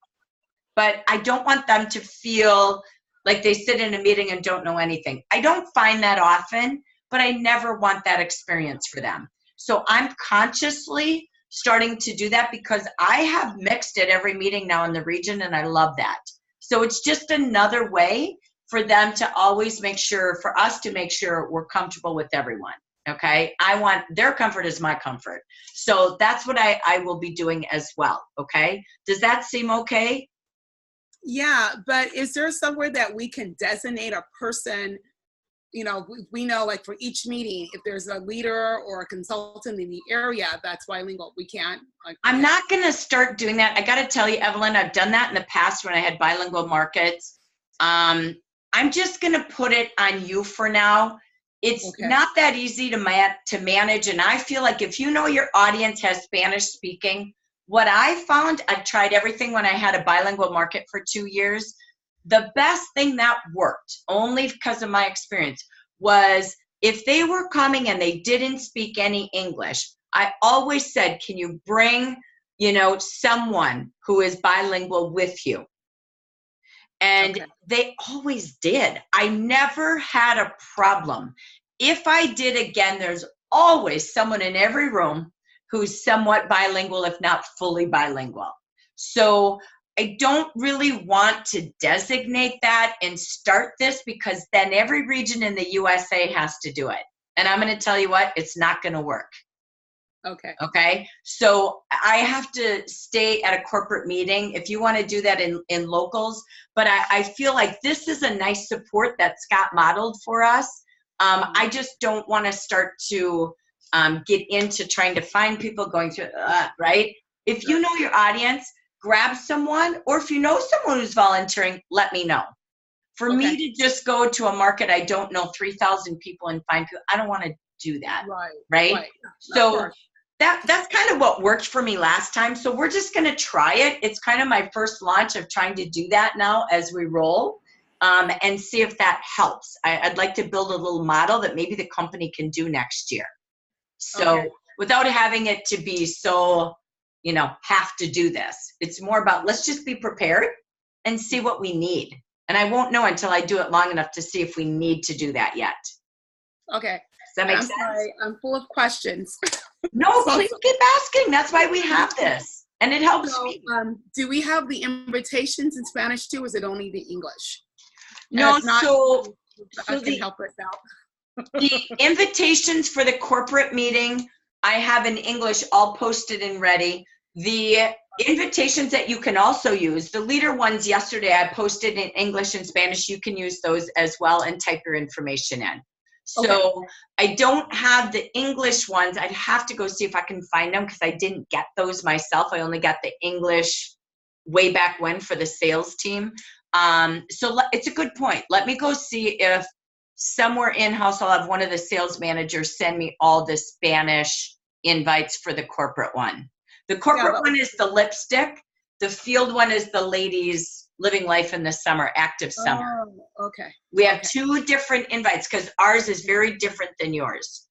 But I don't want them to feel like they sit in a meeting and don't know anything. I don't find that often, but I never want that experience for them. So I'm consciously starting to do that because I have mixed at every meeting now in the region, and I love that. So it's just another way for them to always make sure, for us to make sure we're comfortable with everyone. Okay, I want their comfort is my comfort. So that's what I will be doing as well. Okay, does that seem okay? Yeah, but is there somewhere that we can designate a person? We know, like, for each meeting, if there's a leader or a consultant in the area that's bilingual, we can't. I'm not going to start doing that. I got to tell you, Evelyn, I've done that in the past when I had bilingual markets. I'm just going to put it on you for now. It's not that easy to manage, and I feel like if you know your audience has Spanish speaking, what I found, I've tried everything when I had a bilingual market for 2 years. The best thing that worked, only because of my experience, was if they were coming and they didn't speak any English, I always said, can you bring, someone who is bilingual with you? And they always did. I never had a problem. If I did, again, there's always someone in every room who's somewhat bilingual, if not fully bilingual. So I don't really want to designate that and start this, because then every region in the USA has to do it. And I'm going to tell you what, it's not going to work. Okay. So I have to stay at a corporate meeting if you want to do that in locals. But I feel like this is a nice support that Scott modeled for us. I just don't want to start to get into trying to find people going through, right? If you know your audience, grab someone, or if you know someone who's volunteering, let me know. For me to just go to a market I don't know 3,000 people and find people, I don't want to do that. Right? So that's kind of what worked for me last time. So we're just going to try it. It's kind of my first launch of trying to do that now as we roll, and see if that helps. I'd like to build a little model that maybe the company can do next year. So without having it to be so, have to do this. It's more about, let's just be prepared and see what we need. And I won't know until I do it long enough to see if we need to do that yet. Okay. Does that make sense? Sorry, I'm full of questions. No, please keep asking. That's why we have this. And it helps me. Do we have the invitations in Spanish too, or is it only the English? No, so I can help us out. The invitations for the corporate meeting, I have in English all posted and ready. The invitations that you can also use, the leader ones yesterday I posted in English and Spanish. You can use those as well and type your information in. So I don't have the English ones. I'd have to go see if I can find them, because I didn't get those myself. I only got the English way back when for the sales team. So it's a good point. Let me go see if somewhere in-house I'll have one of the sales managers send me all the Spanish invites for the corporate one. The corporate one is the lipstick. The field one is the ladies living life in the summer, active summer. Oh, okay. We have two different invites because ours is very different than yours.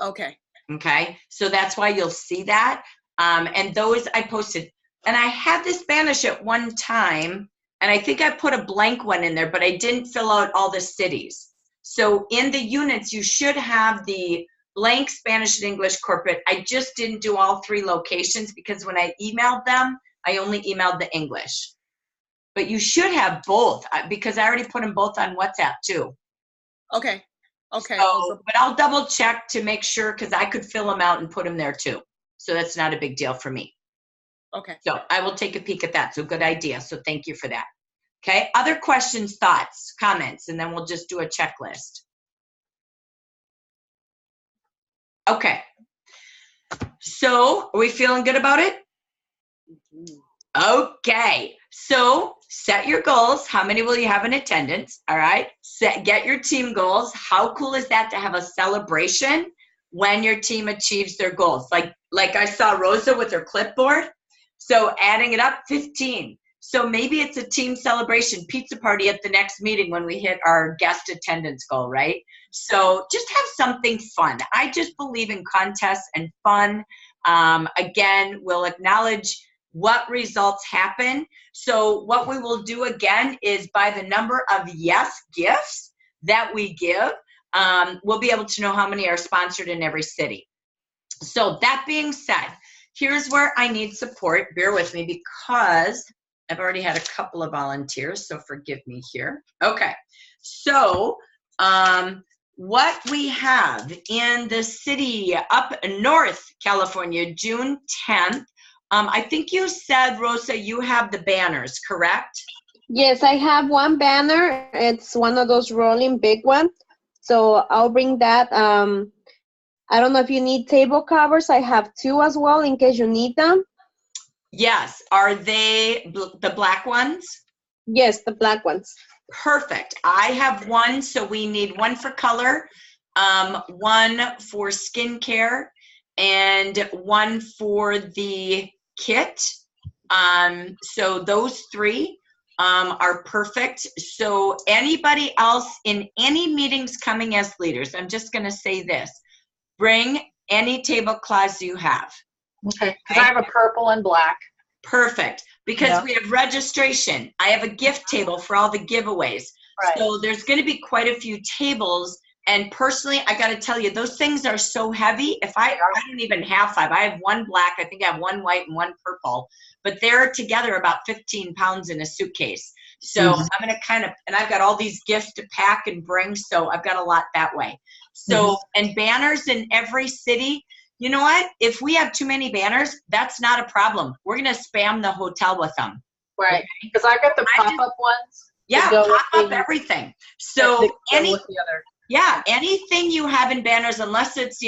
Okay. Okay. So that's why you'll see that. And those I posted. And I had the Spanish at one time, and I think I put a blank one in there, but I didn't fill out all the cities. So in the units, you should have the blank Spanish and English corporate. I just didn't do all 3 locations because when I emailed them, I only emailed the English. But you should have both, because I already put them both on WhatsApp too. Okay. So, but I'll double check to make sure, because I could fill them out and put them there too. So that's not a big deal for me. Okay. So I will take a peek at that. So good idea. So thank you for that. Okay. Other questions, thoughts, comments, and then we'll just do a checklist. Okay. So are we feeling good about it? Okay. So set your goals. How many will you have in attendance? All right. Get your team goals. How cool is that to have a celebration when your team achieves their goals? Like I saw Rosa with her clipboard. So adding it up, 15. So maybe it's a team celebration pizza party at the next meeting when we hit our guest attendance goal, right? So just have something fun. I just believe in contests and fun. Again, we'll acknowledge what results happen. So what we will do again is by the number of yes gifts that we give, we'll be able to know how many are sponsored in every city. So that being said, here's where I need support. Bear with me because I've already had a couple of volunteers, so forgive me here. Okay, so what we have in the city up north California, June 10th, I think you said, Rosa, you have the banners, correct? Yes, I have one banner. It's one of those rolling big ones. So I'll bring that. I don't know if you need table covers. I have 2 as well in case you need them. Yes. Are they the black ones? Yes, the black ones. Perfect. I have 1, so we need 1 for color, 1 for skincare, and 1 for the kit. So those 3 are perfect. So anybody else in any meetings coming as leaders, I'm just going to say this, bring any tablecloths you have. Okay, because I have a purple and black. Perfect, because we have registration. I have a gift table for all the giveaways. Right. So there's going to be quite a few tables. And personally, I got to tell you, those things are so heavy. If I don't even have 5. I have 1 black, I think I have 1 white and 1 purple, but they're together about 15 pounds in a suitcase. So I'm going to kind of, and I've got all these gifts to pack and bring. So I've got a lot that way. So, and banners in every city. You know what? If we have too many banners, that's not a problem. We're going to spam the hotel with them. Right. Because I've got the pop-up ones. Yeah, pop up everything. So anything you have in banners, unless it's,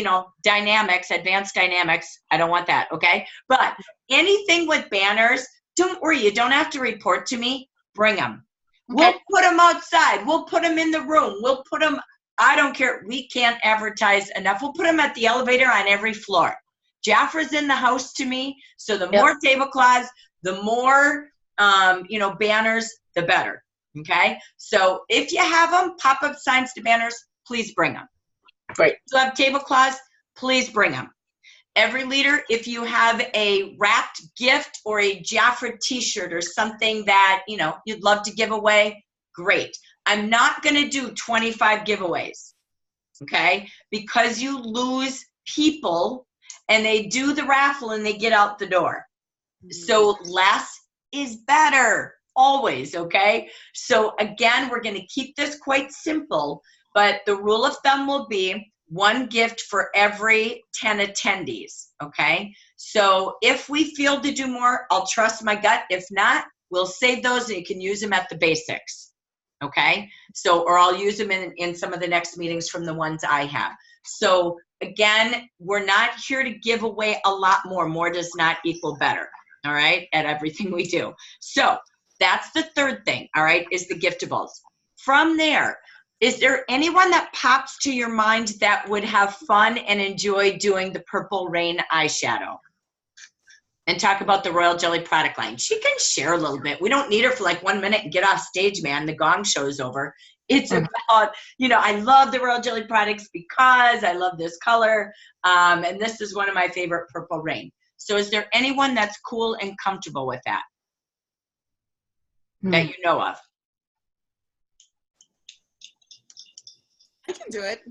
dynamics, advanced dynamics, I don't want that, okay? But anything with banners, don't worry, you don't have to report to me. Bring them. Okay. We'll put them outside. We'll put them in the room. We'll put them, I don't care. We can't advertise enough. We'll put them at the elevator on every floor. Jaffra's in the house to me, so the more tablecloths, the more, banners, the better. Okay, so if you have them, pop-up signs to banners, please bring them. Great. So have tablecloths, please bring them. Every leader, if you have a wrapped gift or a Jaffra t-shirt or something that, you'd love to give away, great. I'm not going to do 25 giveaways, okay, because you lose people and they do the raffle and they get out the door. So less is better. Always, okay? So again, we're going to keep this quite simple, but the rule of thumb will be 1 gift for every 10 attendees, okay? So if we feel to do more, I'll trust my gut. If not, we'll save those and you can use them at the basics, okay? So, or I'll use them in some of the next meetings from the ones I have. So again, we're not here to give away a lot more. More does not equal better, all right, at everything we do. So that's the third thing, all right, is the giftables. From there, is there anyone that pops to your mind that would have fun and enjoy doing the Purple Rain eyeshadow? And talk about the Royal Jelly product line. She can share a little bit. We don't need her for like 1 minute and get off stage, man. The gong show's over. It's about, I love the Royal Jelly products because I love this color. And this is one of my favorite Purple Rain. So is there anyone that's cool and comfortable with that? That you know of? I can do it.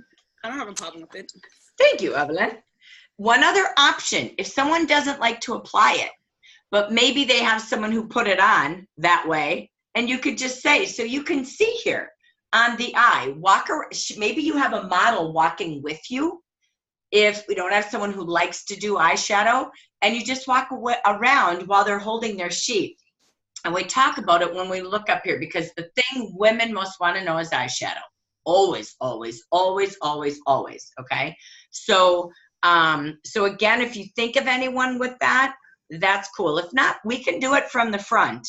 I don't have a problem with it. Thank you, Evelyn. One other option, if someone doesn't like to apply it, but maybe they have someone who put it on that way, and you could just say, so you can see here on the eye, maybe you have a model walking with you. If we don't have someone who likes to do eyeshadow, and you just walk around while they're holding their sheet. And we talk about it when we look up here, because the thing women most want to know is eyeshadow. Always, always, always, always, always, okay? So again, if you think of anyone with that, that's cool. If not, we can do it from the front.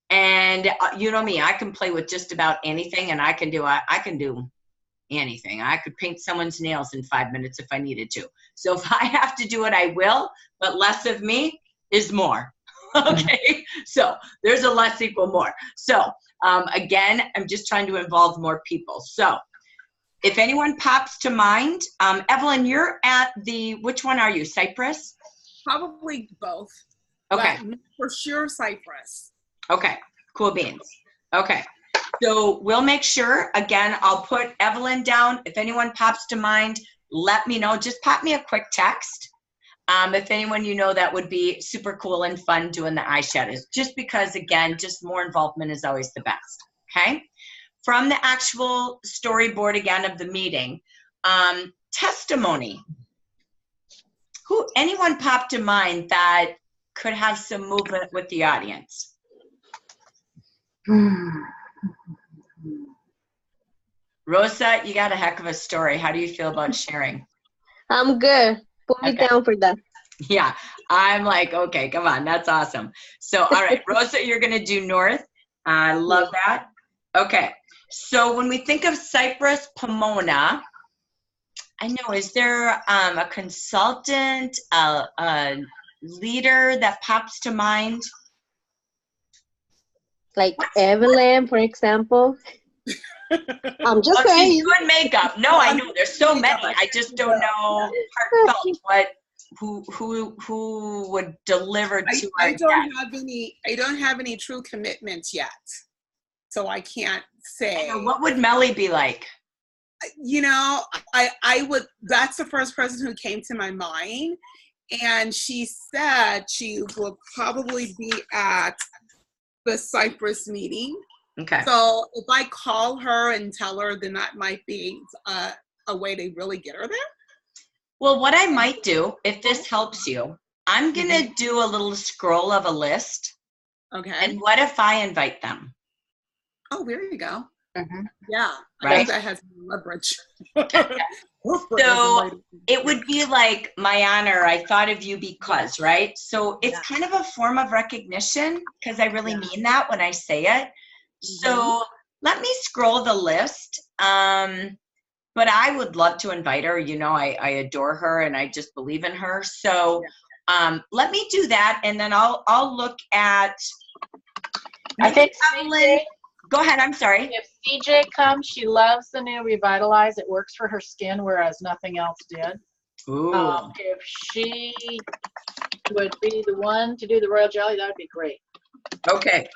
And you know me, I can play with just about anything, and I can do anything. I could paint someone's nails in 5 minutes if I needed to. So if I have to do it, I will, but less of me is more. Okay, so there's a less equal more. So again, I'm just trying to involve more people. So if anyone pops to mind, Evelyn, you're at which one are you, Cypress? Probably both. Okay. But for sure, Cypress. Okay, cool beans. Okay, so we'll make sure, again, I'll put Evelyn down. If anyone pops to mind, let me know. Just pop me a quick text If anyone you know, that would be super cool and fun doing the eyeshadows, just because, again, just more involvement is always the best, okay? From the actual storyboard, again, of the meeting, testimony. Anyone popped to mind that could have some movement with the audience? Rosa, you got a heck of a story. How do you feel about sharing? I'm good. Put me down for that. Yeah, I'm like, okay, come on, that's awesome. So, all right, Rosa, you're gonna do North. I love that. Okay, so when we think of Cypress Pomona, I know, is there a consultant, a leader that pops to mind? Like Evelyn, for example. I'm just saying. She's doing makeup. No, I know, there's so many. I just don't know heartfelt who would deliver to I don't have any true commitments yet, so I can't say. What would Melly be like? You know, I would. That's the first person who came to my mind, and she said she will probably be at the Cypress meeting. Okay. So if I call her and tell her, then that might be a way to really get her there. Well, what I might do, if this helps you, I'm going to do a little scroll of a list. Okay. And what if I invite them? Oh, there you go. Mm-hmm. Yeah. Right? I think that has leverage. So it would be like, my honor, I thought of you because, right? So it's kind of a form of recognition, because I really mean that when I say it. So let me scroll the list. But I would love to invite her. You know, I adore her and I just believe in her. So let me do that, and then I'll look at. I think Evelyn, go ahead. I'm sorry. if CJ comes, she loves the new Revitalize. It works for her skin, whereas nothing else did. Ooh. If she would be the one to do the royal jelly, that would be great. Okay.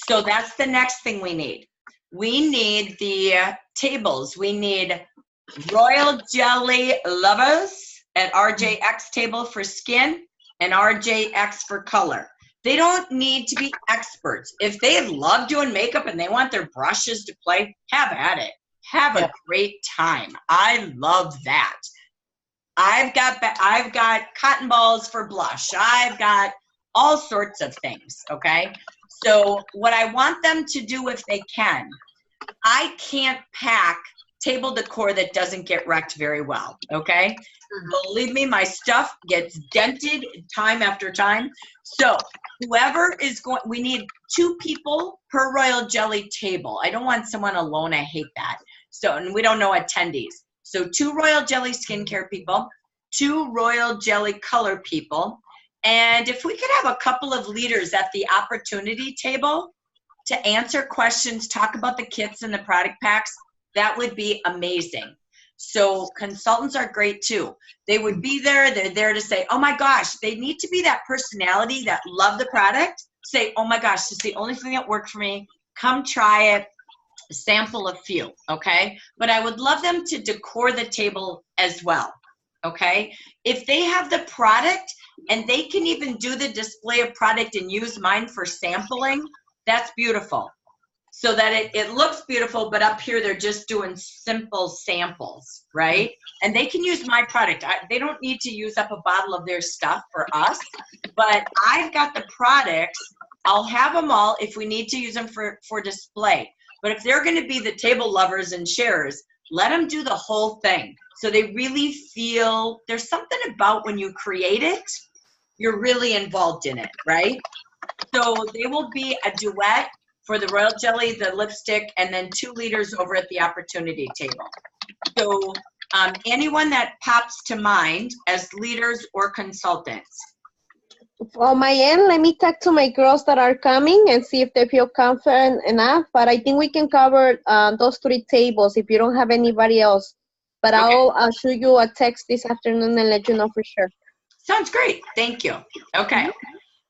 So that's the next thing we need. We need the tables. We need Royal Jelly Lovers at RJX table for skin and RJX for color. They don't need to be experts. If they love doing makeup and they want their brushes to play, have at it. Have a great time. I love that. I've got cotton balls for blush. I've got all sorts of things, okay? So what I want them to do, if they can, I can't pack table decor that doesn't get wrecked very well, okay? Believe me, my stuff gets dented time after time. So whoever is going, we need 2 people per Royal Jelly table. I don't want someone alone. I hate that. So, and we don't know attendees. So 2 Royal Jelly skincare people, 2 Royal Jelly color people, and if we could have a couple of leaders at the opportunity table to answer questions, talk about the kits and the product packs, that would be amazing. So consultants are great too. They would be there. They're there to say, oh my gosh, they need to be that personality that love the product. Say, oh my gosh, this is the only thing that worked for me. Come try it. Sample a few, okay? But I would love them to decor the table as well, okay? If they have the product and they can even do the display of product and use mine for sampling, that's beautiful. So that it looks beautiful, but up here they're just doing simple samples, right? And they can use my product. They don't need to use up a bottle of their stuff for us, but I've got the products. I'll have them all if we need to use them for display. But if they're gonna be the table lovers and sharers, let them do the whole thing. So they really feel, there's something about when you create it, you're really involved in it, right? So they will be a duet for the Royal Jelly, the lipstick, and then 2 leaders over at the opportunity table. So anyone that pops to mind as leaders or consultants? On my end, let me talk to my girls that are coming and see if they feel confident enough. But I think we can cover those 3 tables if you don't have anybody else. But Okay. I'll shoot you a text this afternoon and let you know for sure. Sounds great. Thank you. Okay.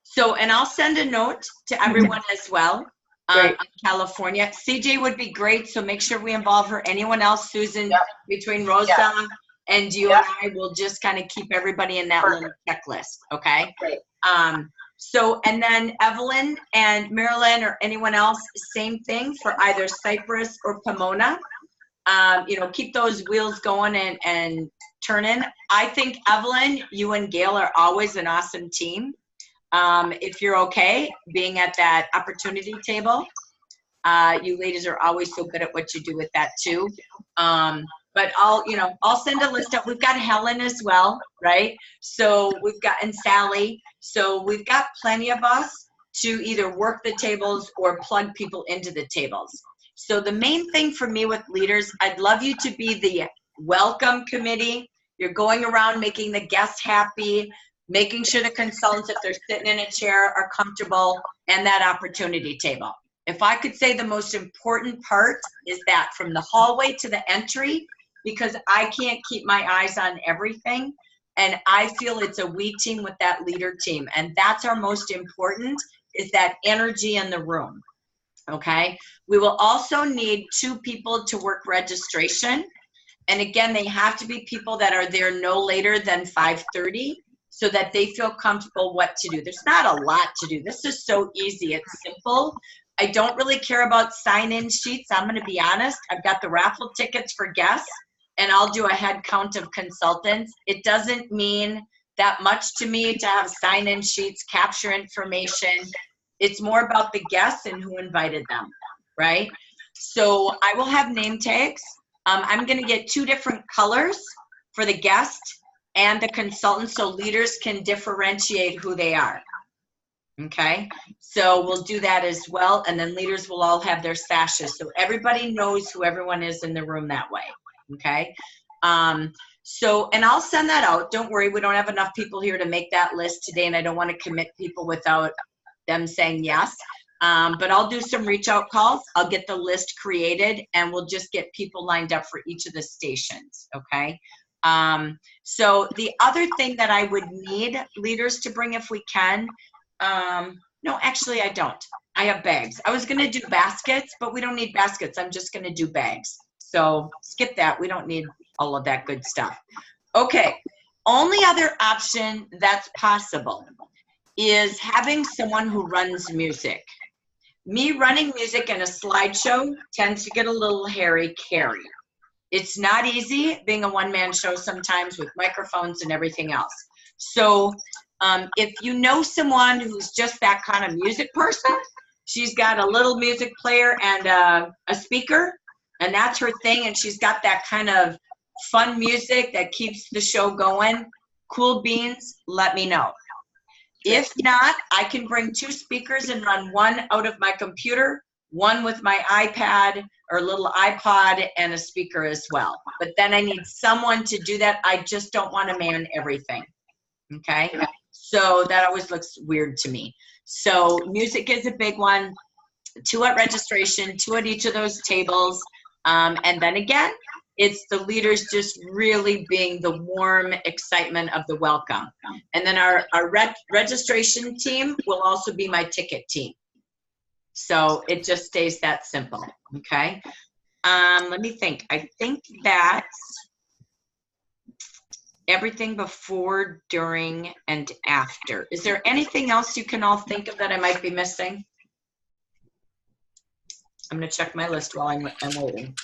So, and I'll send a note to everyone as well. Great. California. CJ would be great, so make sure we involve her. Anyone else, Susan, between Rosa and you and I will just kind of keep everybody in that little checklist, okay? Great. So, and then Evelyn and Marilyn or anyone else, same thing for either Cypress or Pomona. You know, keep those wheels going and turning. I think, Evelyn, you and Gail are always an awesome team. If you're okay being at that opportunity table, you ladies are always so good at what you do with that too. But I'll send a list up. We've got Helen as well, right? So we've got, and Sally. So we've got plenty of us to either work the tables or plug people into the tables. So the main thing for me with leaders, I'd love you to be the welcome committee. You're going around making the guests happy, making sure the consultants, if they're sitting in a chair, are comfortable, and that opportunity table. If I could say the most important part is that from the hallway to the entry, because I can't keep my eyes on everything, and I feel it's a we team with that leader team, and that's our most important, is that energy in the room, okay? We will also need 2 people to work registration, and again, they have to be people that are there no later than 5:30, so that they feel comfortable what to do. There's not a lot to do. This is so easy, it's simple. I don't really care about sign-in sheets. I'm gonna be honest. I've got the raffle tickets for guests, and I'll do a head count of consultants. It doesn't mean that much to me to have sign-in sheets, capture information. It's more about the guests and who invited them, right? So I will have name tags. I'm gonna get 2 different colors for the guest and the consultant so leaders can differentiate who they are. Okay, so we'll do that as well, and then leaders will all have their sashes so everybody knows who everyone is in the room that way. Okay, so, and I'll send that out. Don't worry, we don't have enough people here to make that list today, and I don't want to commit people without them saying yes. But I'll do some reach out calls. I'll get the list created, and we'll just get people lined up for each of the stations. Okay. So the other thing that I would need leaders to bring if we can, no, actually I don't. I have bags. I was gonna do baskets, but we don't need baskets. I'm just gonna do bags. So skip that. We don't need all of that good stuff. Okay, only other option that's possible is having someone who runs music. Me running music in a slideshow tends to get a little hairy-carry. It's not easy being a one-man show sometimes with microphones and everything else. So if you know someone who's just that kind of music person, she's got a little music player and a speaker, and that's her thing, and she's got that kind of fun music that keeps the show going, cool beans, let me know. If not, I can bring 2 speakers and run one out of my computer, one with my iPad or little iPod and a speaker as well. But then I need someone to do that. I just don't want to man everything, okay? So that always looks weird to me. So music is a big one. 2 at registration, 2 at each of those tables. And then again, it's the leaders just really being the warm excitement of the welcome. And then our registration team will also be my ticket team. So it just stays that simple, okay? Let me think. I think that's everything before, during, and after. Is there anything else you can all think of that I might be missing? I'm gonna check my list while I'm waiting.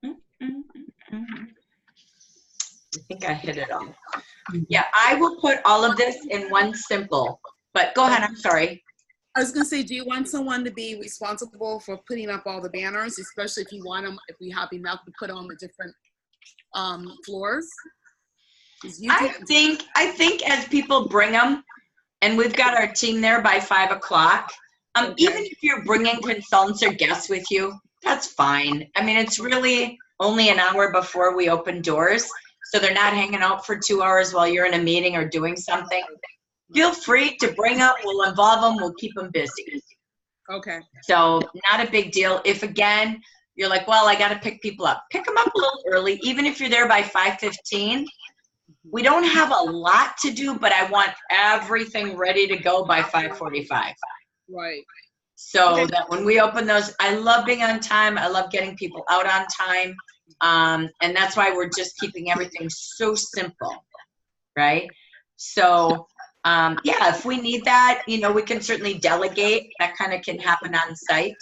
I think I hit it all. Yeah, I will put all of this in one simple, but go ahead, I'm sorry. I was gonna say, do you want someone to be responsible for putting up all the banners, especially if you want them, if we have enough to put on the different floors? I think as people bring them, and we've got our team there by 5 o'clock, Okay. even if you're bringing consultants or guests with you, that's fine. I mean, it's really only an hour before we open doors, so they're not hanging out for 2 hours while you're in a meeting or doing something. Feel free to bring up, we'll involve them, we'll keep them busy. Okay. So not a big deal. If again, you're like, well, I gotta pick people up, pick them up a little early, even if you're there by 5:15. We don't have a lot to do, but I want everything ready to go by 5:45. Right. So that when we open those, I love being on time. I love getting people out on time. And that's why we're just keeping everything so simple, right? So, yeah, if we need that, you know, we can certainly delegate. That kind of can happen on site.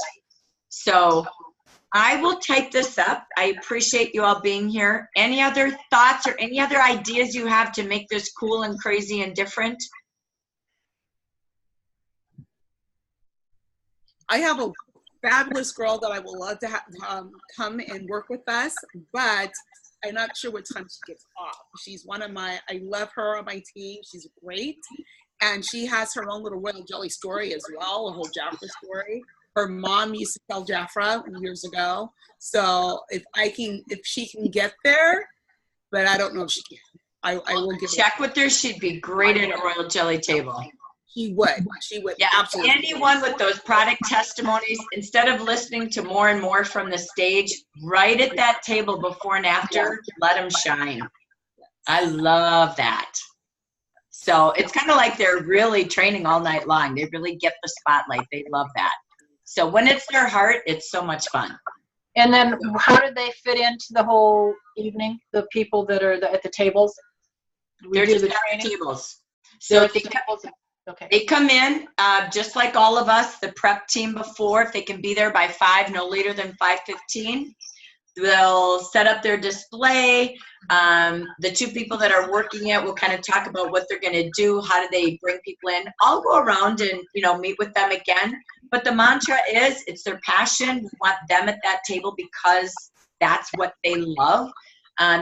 So I will type this up. I appreciate you all being here. Any other thoughts or any other ideas you have to make this cool and crazy and different? I have a fabulous girl that I would love to have come and work with us, but I'm not sure what time she gets off. She's one of my, I love her on my team. She's great. And she has her own little royal jelly story as well, a whole Jafra story. Her mom used to tell Jafra years ago. So if she can get there, but I don't know if she can. I will give Check with her. She'd be great at a royal jelly table. She would. Yeah, Absolutely. anyone with those product testimonies, instead of listening to more and more from the stage, right at that table before and after, let them shine. I love that. So it's kind of like they're really training all night long. They really get the spotlight. They love that. So when it's their heart, it's so much fun. And then how do they fit into the whole evening, the people that are at the tables? They're just at the tables. So Okay. they come in, just like all of us, the prep team before, if they can be there by 5, no later than 5:15. They'll set up their display. The two people that are working it will kind of talk about what they're going to do. How do they bring people in? I'll go around and, you know, meet with them again. But the mantra is, it's their passion. We want them at that table because that's what they love.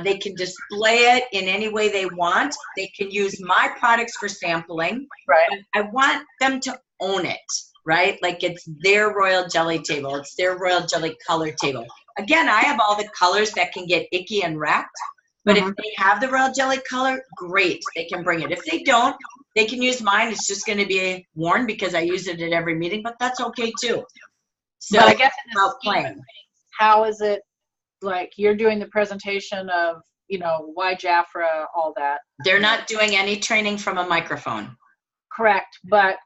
They can display it in any way they want. They can use my products for sampling. Right. I want them to own it, right? Like it's their royal jelly table. It's their royal jelly color table. Again, I have all the colors that can get icky and wrapped, but if they have the royal jelly color, great, they can bring it. If they don't, they can use mine. It's just going to be worn because I use it at every meeting, but that's okay too. So but I guess it's about playing. How is it like you're doing the presentation of, you know, why Jafra, all that? They're not doing any training from a microphone. Correct, but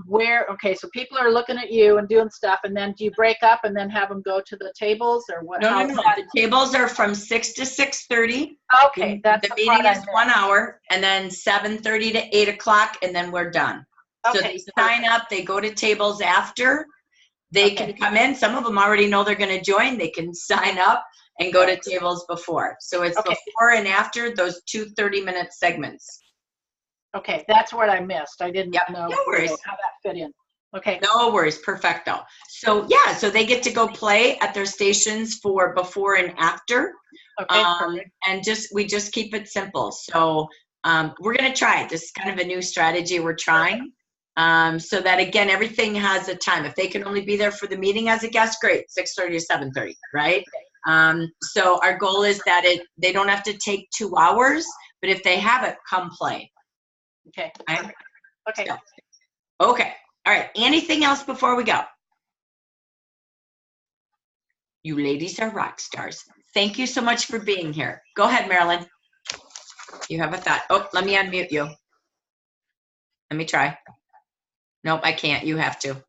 where, okay, so people are looking at you and doing stuff, and then do you break up and then have them go to the tables, or what? No. The tables are from 6 to 6:30. Okay, that's the meeting is 1 hour, and then 7:30 to 8 o'clock, and then we're done. So Okay, they sign up, they go to tables after. They can come in. Some of them already know they're going to join. They can sign up and go to tables before. So it's before and after those 2 30-minute segments. Okay, that's what I missed. I didn't know No worries. how that fit in. Okay. No worries, perfecto. So yeah, so they get to go play at their stations for before and after. Okay, and we just keep it simple. So we're going to try it. This is kind of a new strategy we're trying. So that again, everything has a time. If they can only be there for the meeting as a guest, great, 6:30 to 7:30, right? So our goal is that they don't have to take 2 hours, but if they have it, come play. Okay. Right? Okay. So, okay. All right. Anything else before we go? You ladies are rock stars. Thank you so much for being here. Go ahead, Marilyn. You have a thought. Oh, let me unmute you. Let me try. Nope, I can't. You have to.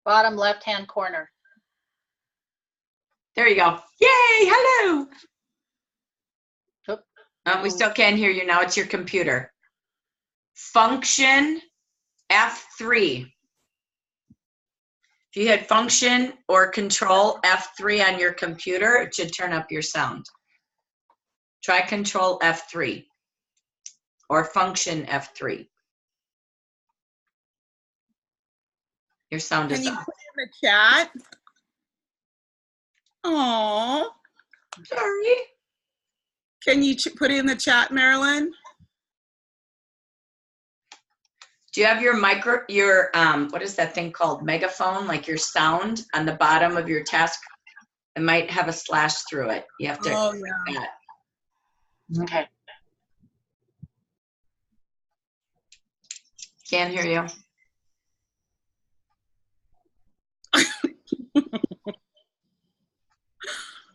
Bottom left-hand corner. There you go. Yay! Hello. Oop. We still can't hear you now. It's your computer. Function F3. If you hit function or control F3 on your computer, it should turn up your sound. Try control F3 or function F3. Your sound is Can you off. put it in the chat? Oh, Sorry. Can you put it in the chat, Marilyn? Do you have your what is that thing called? Megaphone, like your sound on the bottom of your task? It might have a slash through it. You have to click that. Okay. Can't hear you.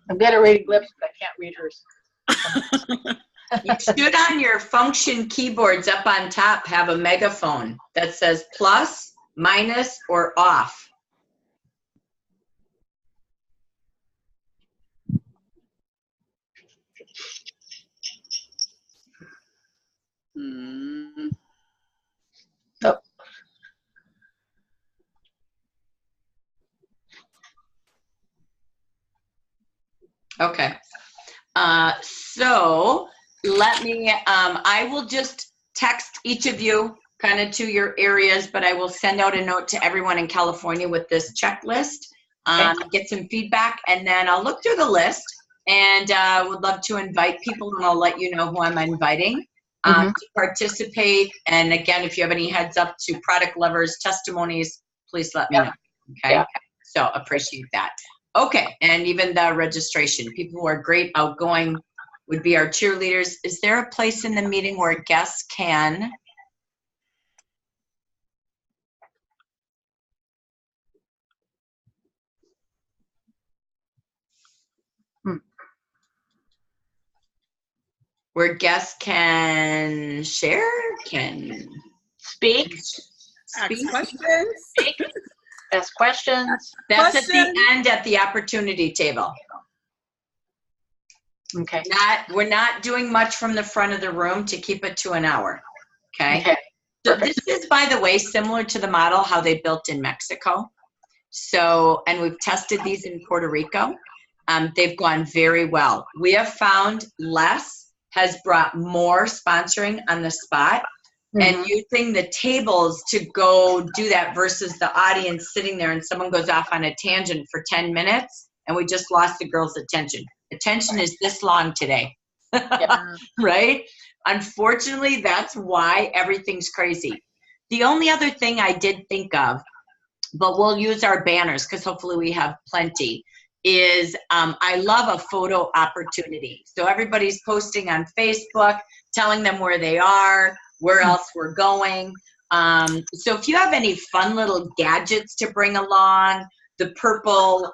I'm good at reading lips, but I can't read hers. You should on your function keyboards up on top have a megaphone that says plus, minus, or off. Hmm. Oh. Okay. So let me, I will just text each of you kind of to your areas, but I will send out a note to everyone in California with this checklist, get some feedback, and then I'll look through the list and would love to invite people, and I'll let you know who I'm inviting to participate. And again, if you have any heads up to product lovers, testimonies, please let me know. Okay. Yeah. So appreciate that. Okay, and even the registration. People who are great, outgoing, would be our cheerleaders. Is there a place in the meeting where guests can? Where guests can share, can Speak, Ask speak? questions. ask questions. That's at the Question. end at the opportunity table. Okay. We're not doing much from the front of the room to keep it to an hour. Okay. Okay. So Perfect. this is, by the way, similar to the model how they built in Mexico. So, and we've tested these in Puerto Rico. They've gone very well. We have found less has brought more sponsoring on the spot, and using the tables to go do that versus the audience sitting there and someone goes off on a tangent for 10 minutes and we just lost the girls' attention. Attention is this long today, right? Unfortunately, that's why everything's crazy. The only other thing I did think of, but we'll use our banners because hopefully we have plenty, is I love a photo opportunity. So everybody's posting on Facebook, telling them where they are, where else we're going. So if you have any fun little gadgets to bring along, the purple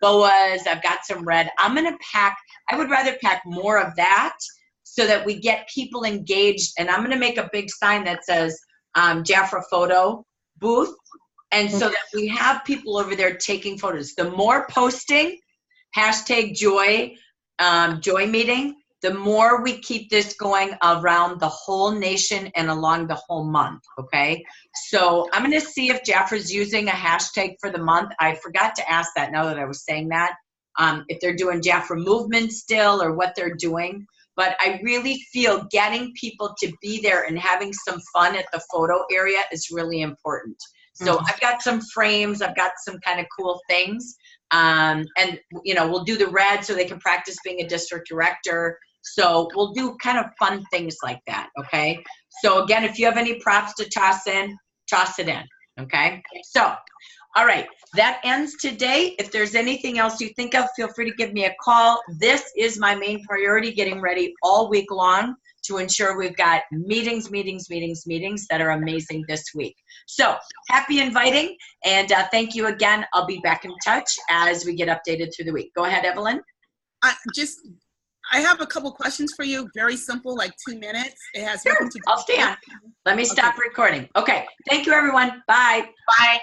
boas, I've got some red. I'm gonna pack, I would rather pack more of that so that we get people engaged. And I'm gonna make a big sign that says Jafra Photo Booth. And so that we have people over there taking photos. The more posting, hashtag joy, joy meeting, the more we keep this going around the whole nation and along the whole month, okay? So I'm gonna see if Jafra's using a hashtag for the month. I forgot to ask that now that I was saying that, if they're doing Jafra movement still or what they're doing. But I really feel getting people to be there and having some fun at the photo area is really important. So I've got some frames, I've got some kind of cool things. And, you know, we'll do the red so they can practice being a district director. So we'll do kind of fun things like that, okay? So again, if you have any props to toss in, toss it in, okay? So, all right, that ends today. If there's anything else you think of, feel free to give me a call. This is my main priority, getting ready all week long to ensure we've got meetings that are amazing this week. So happy inviting, and thank you again. I'll be back in touch as we get updated through the week. Go ahead, Evelyn. I have a couple questions for you, very simple, like 2 minutes. It has Sure, nothing to do I'll stay on. Let me stop recording. Okay, thank you everyone, bye. Bye.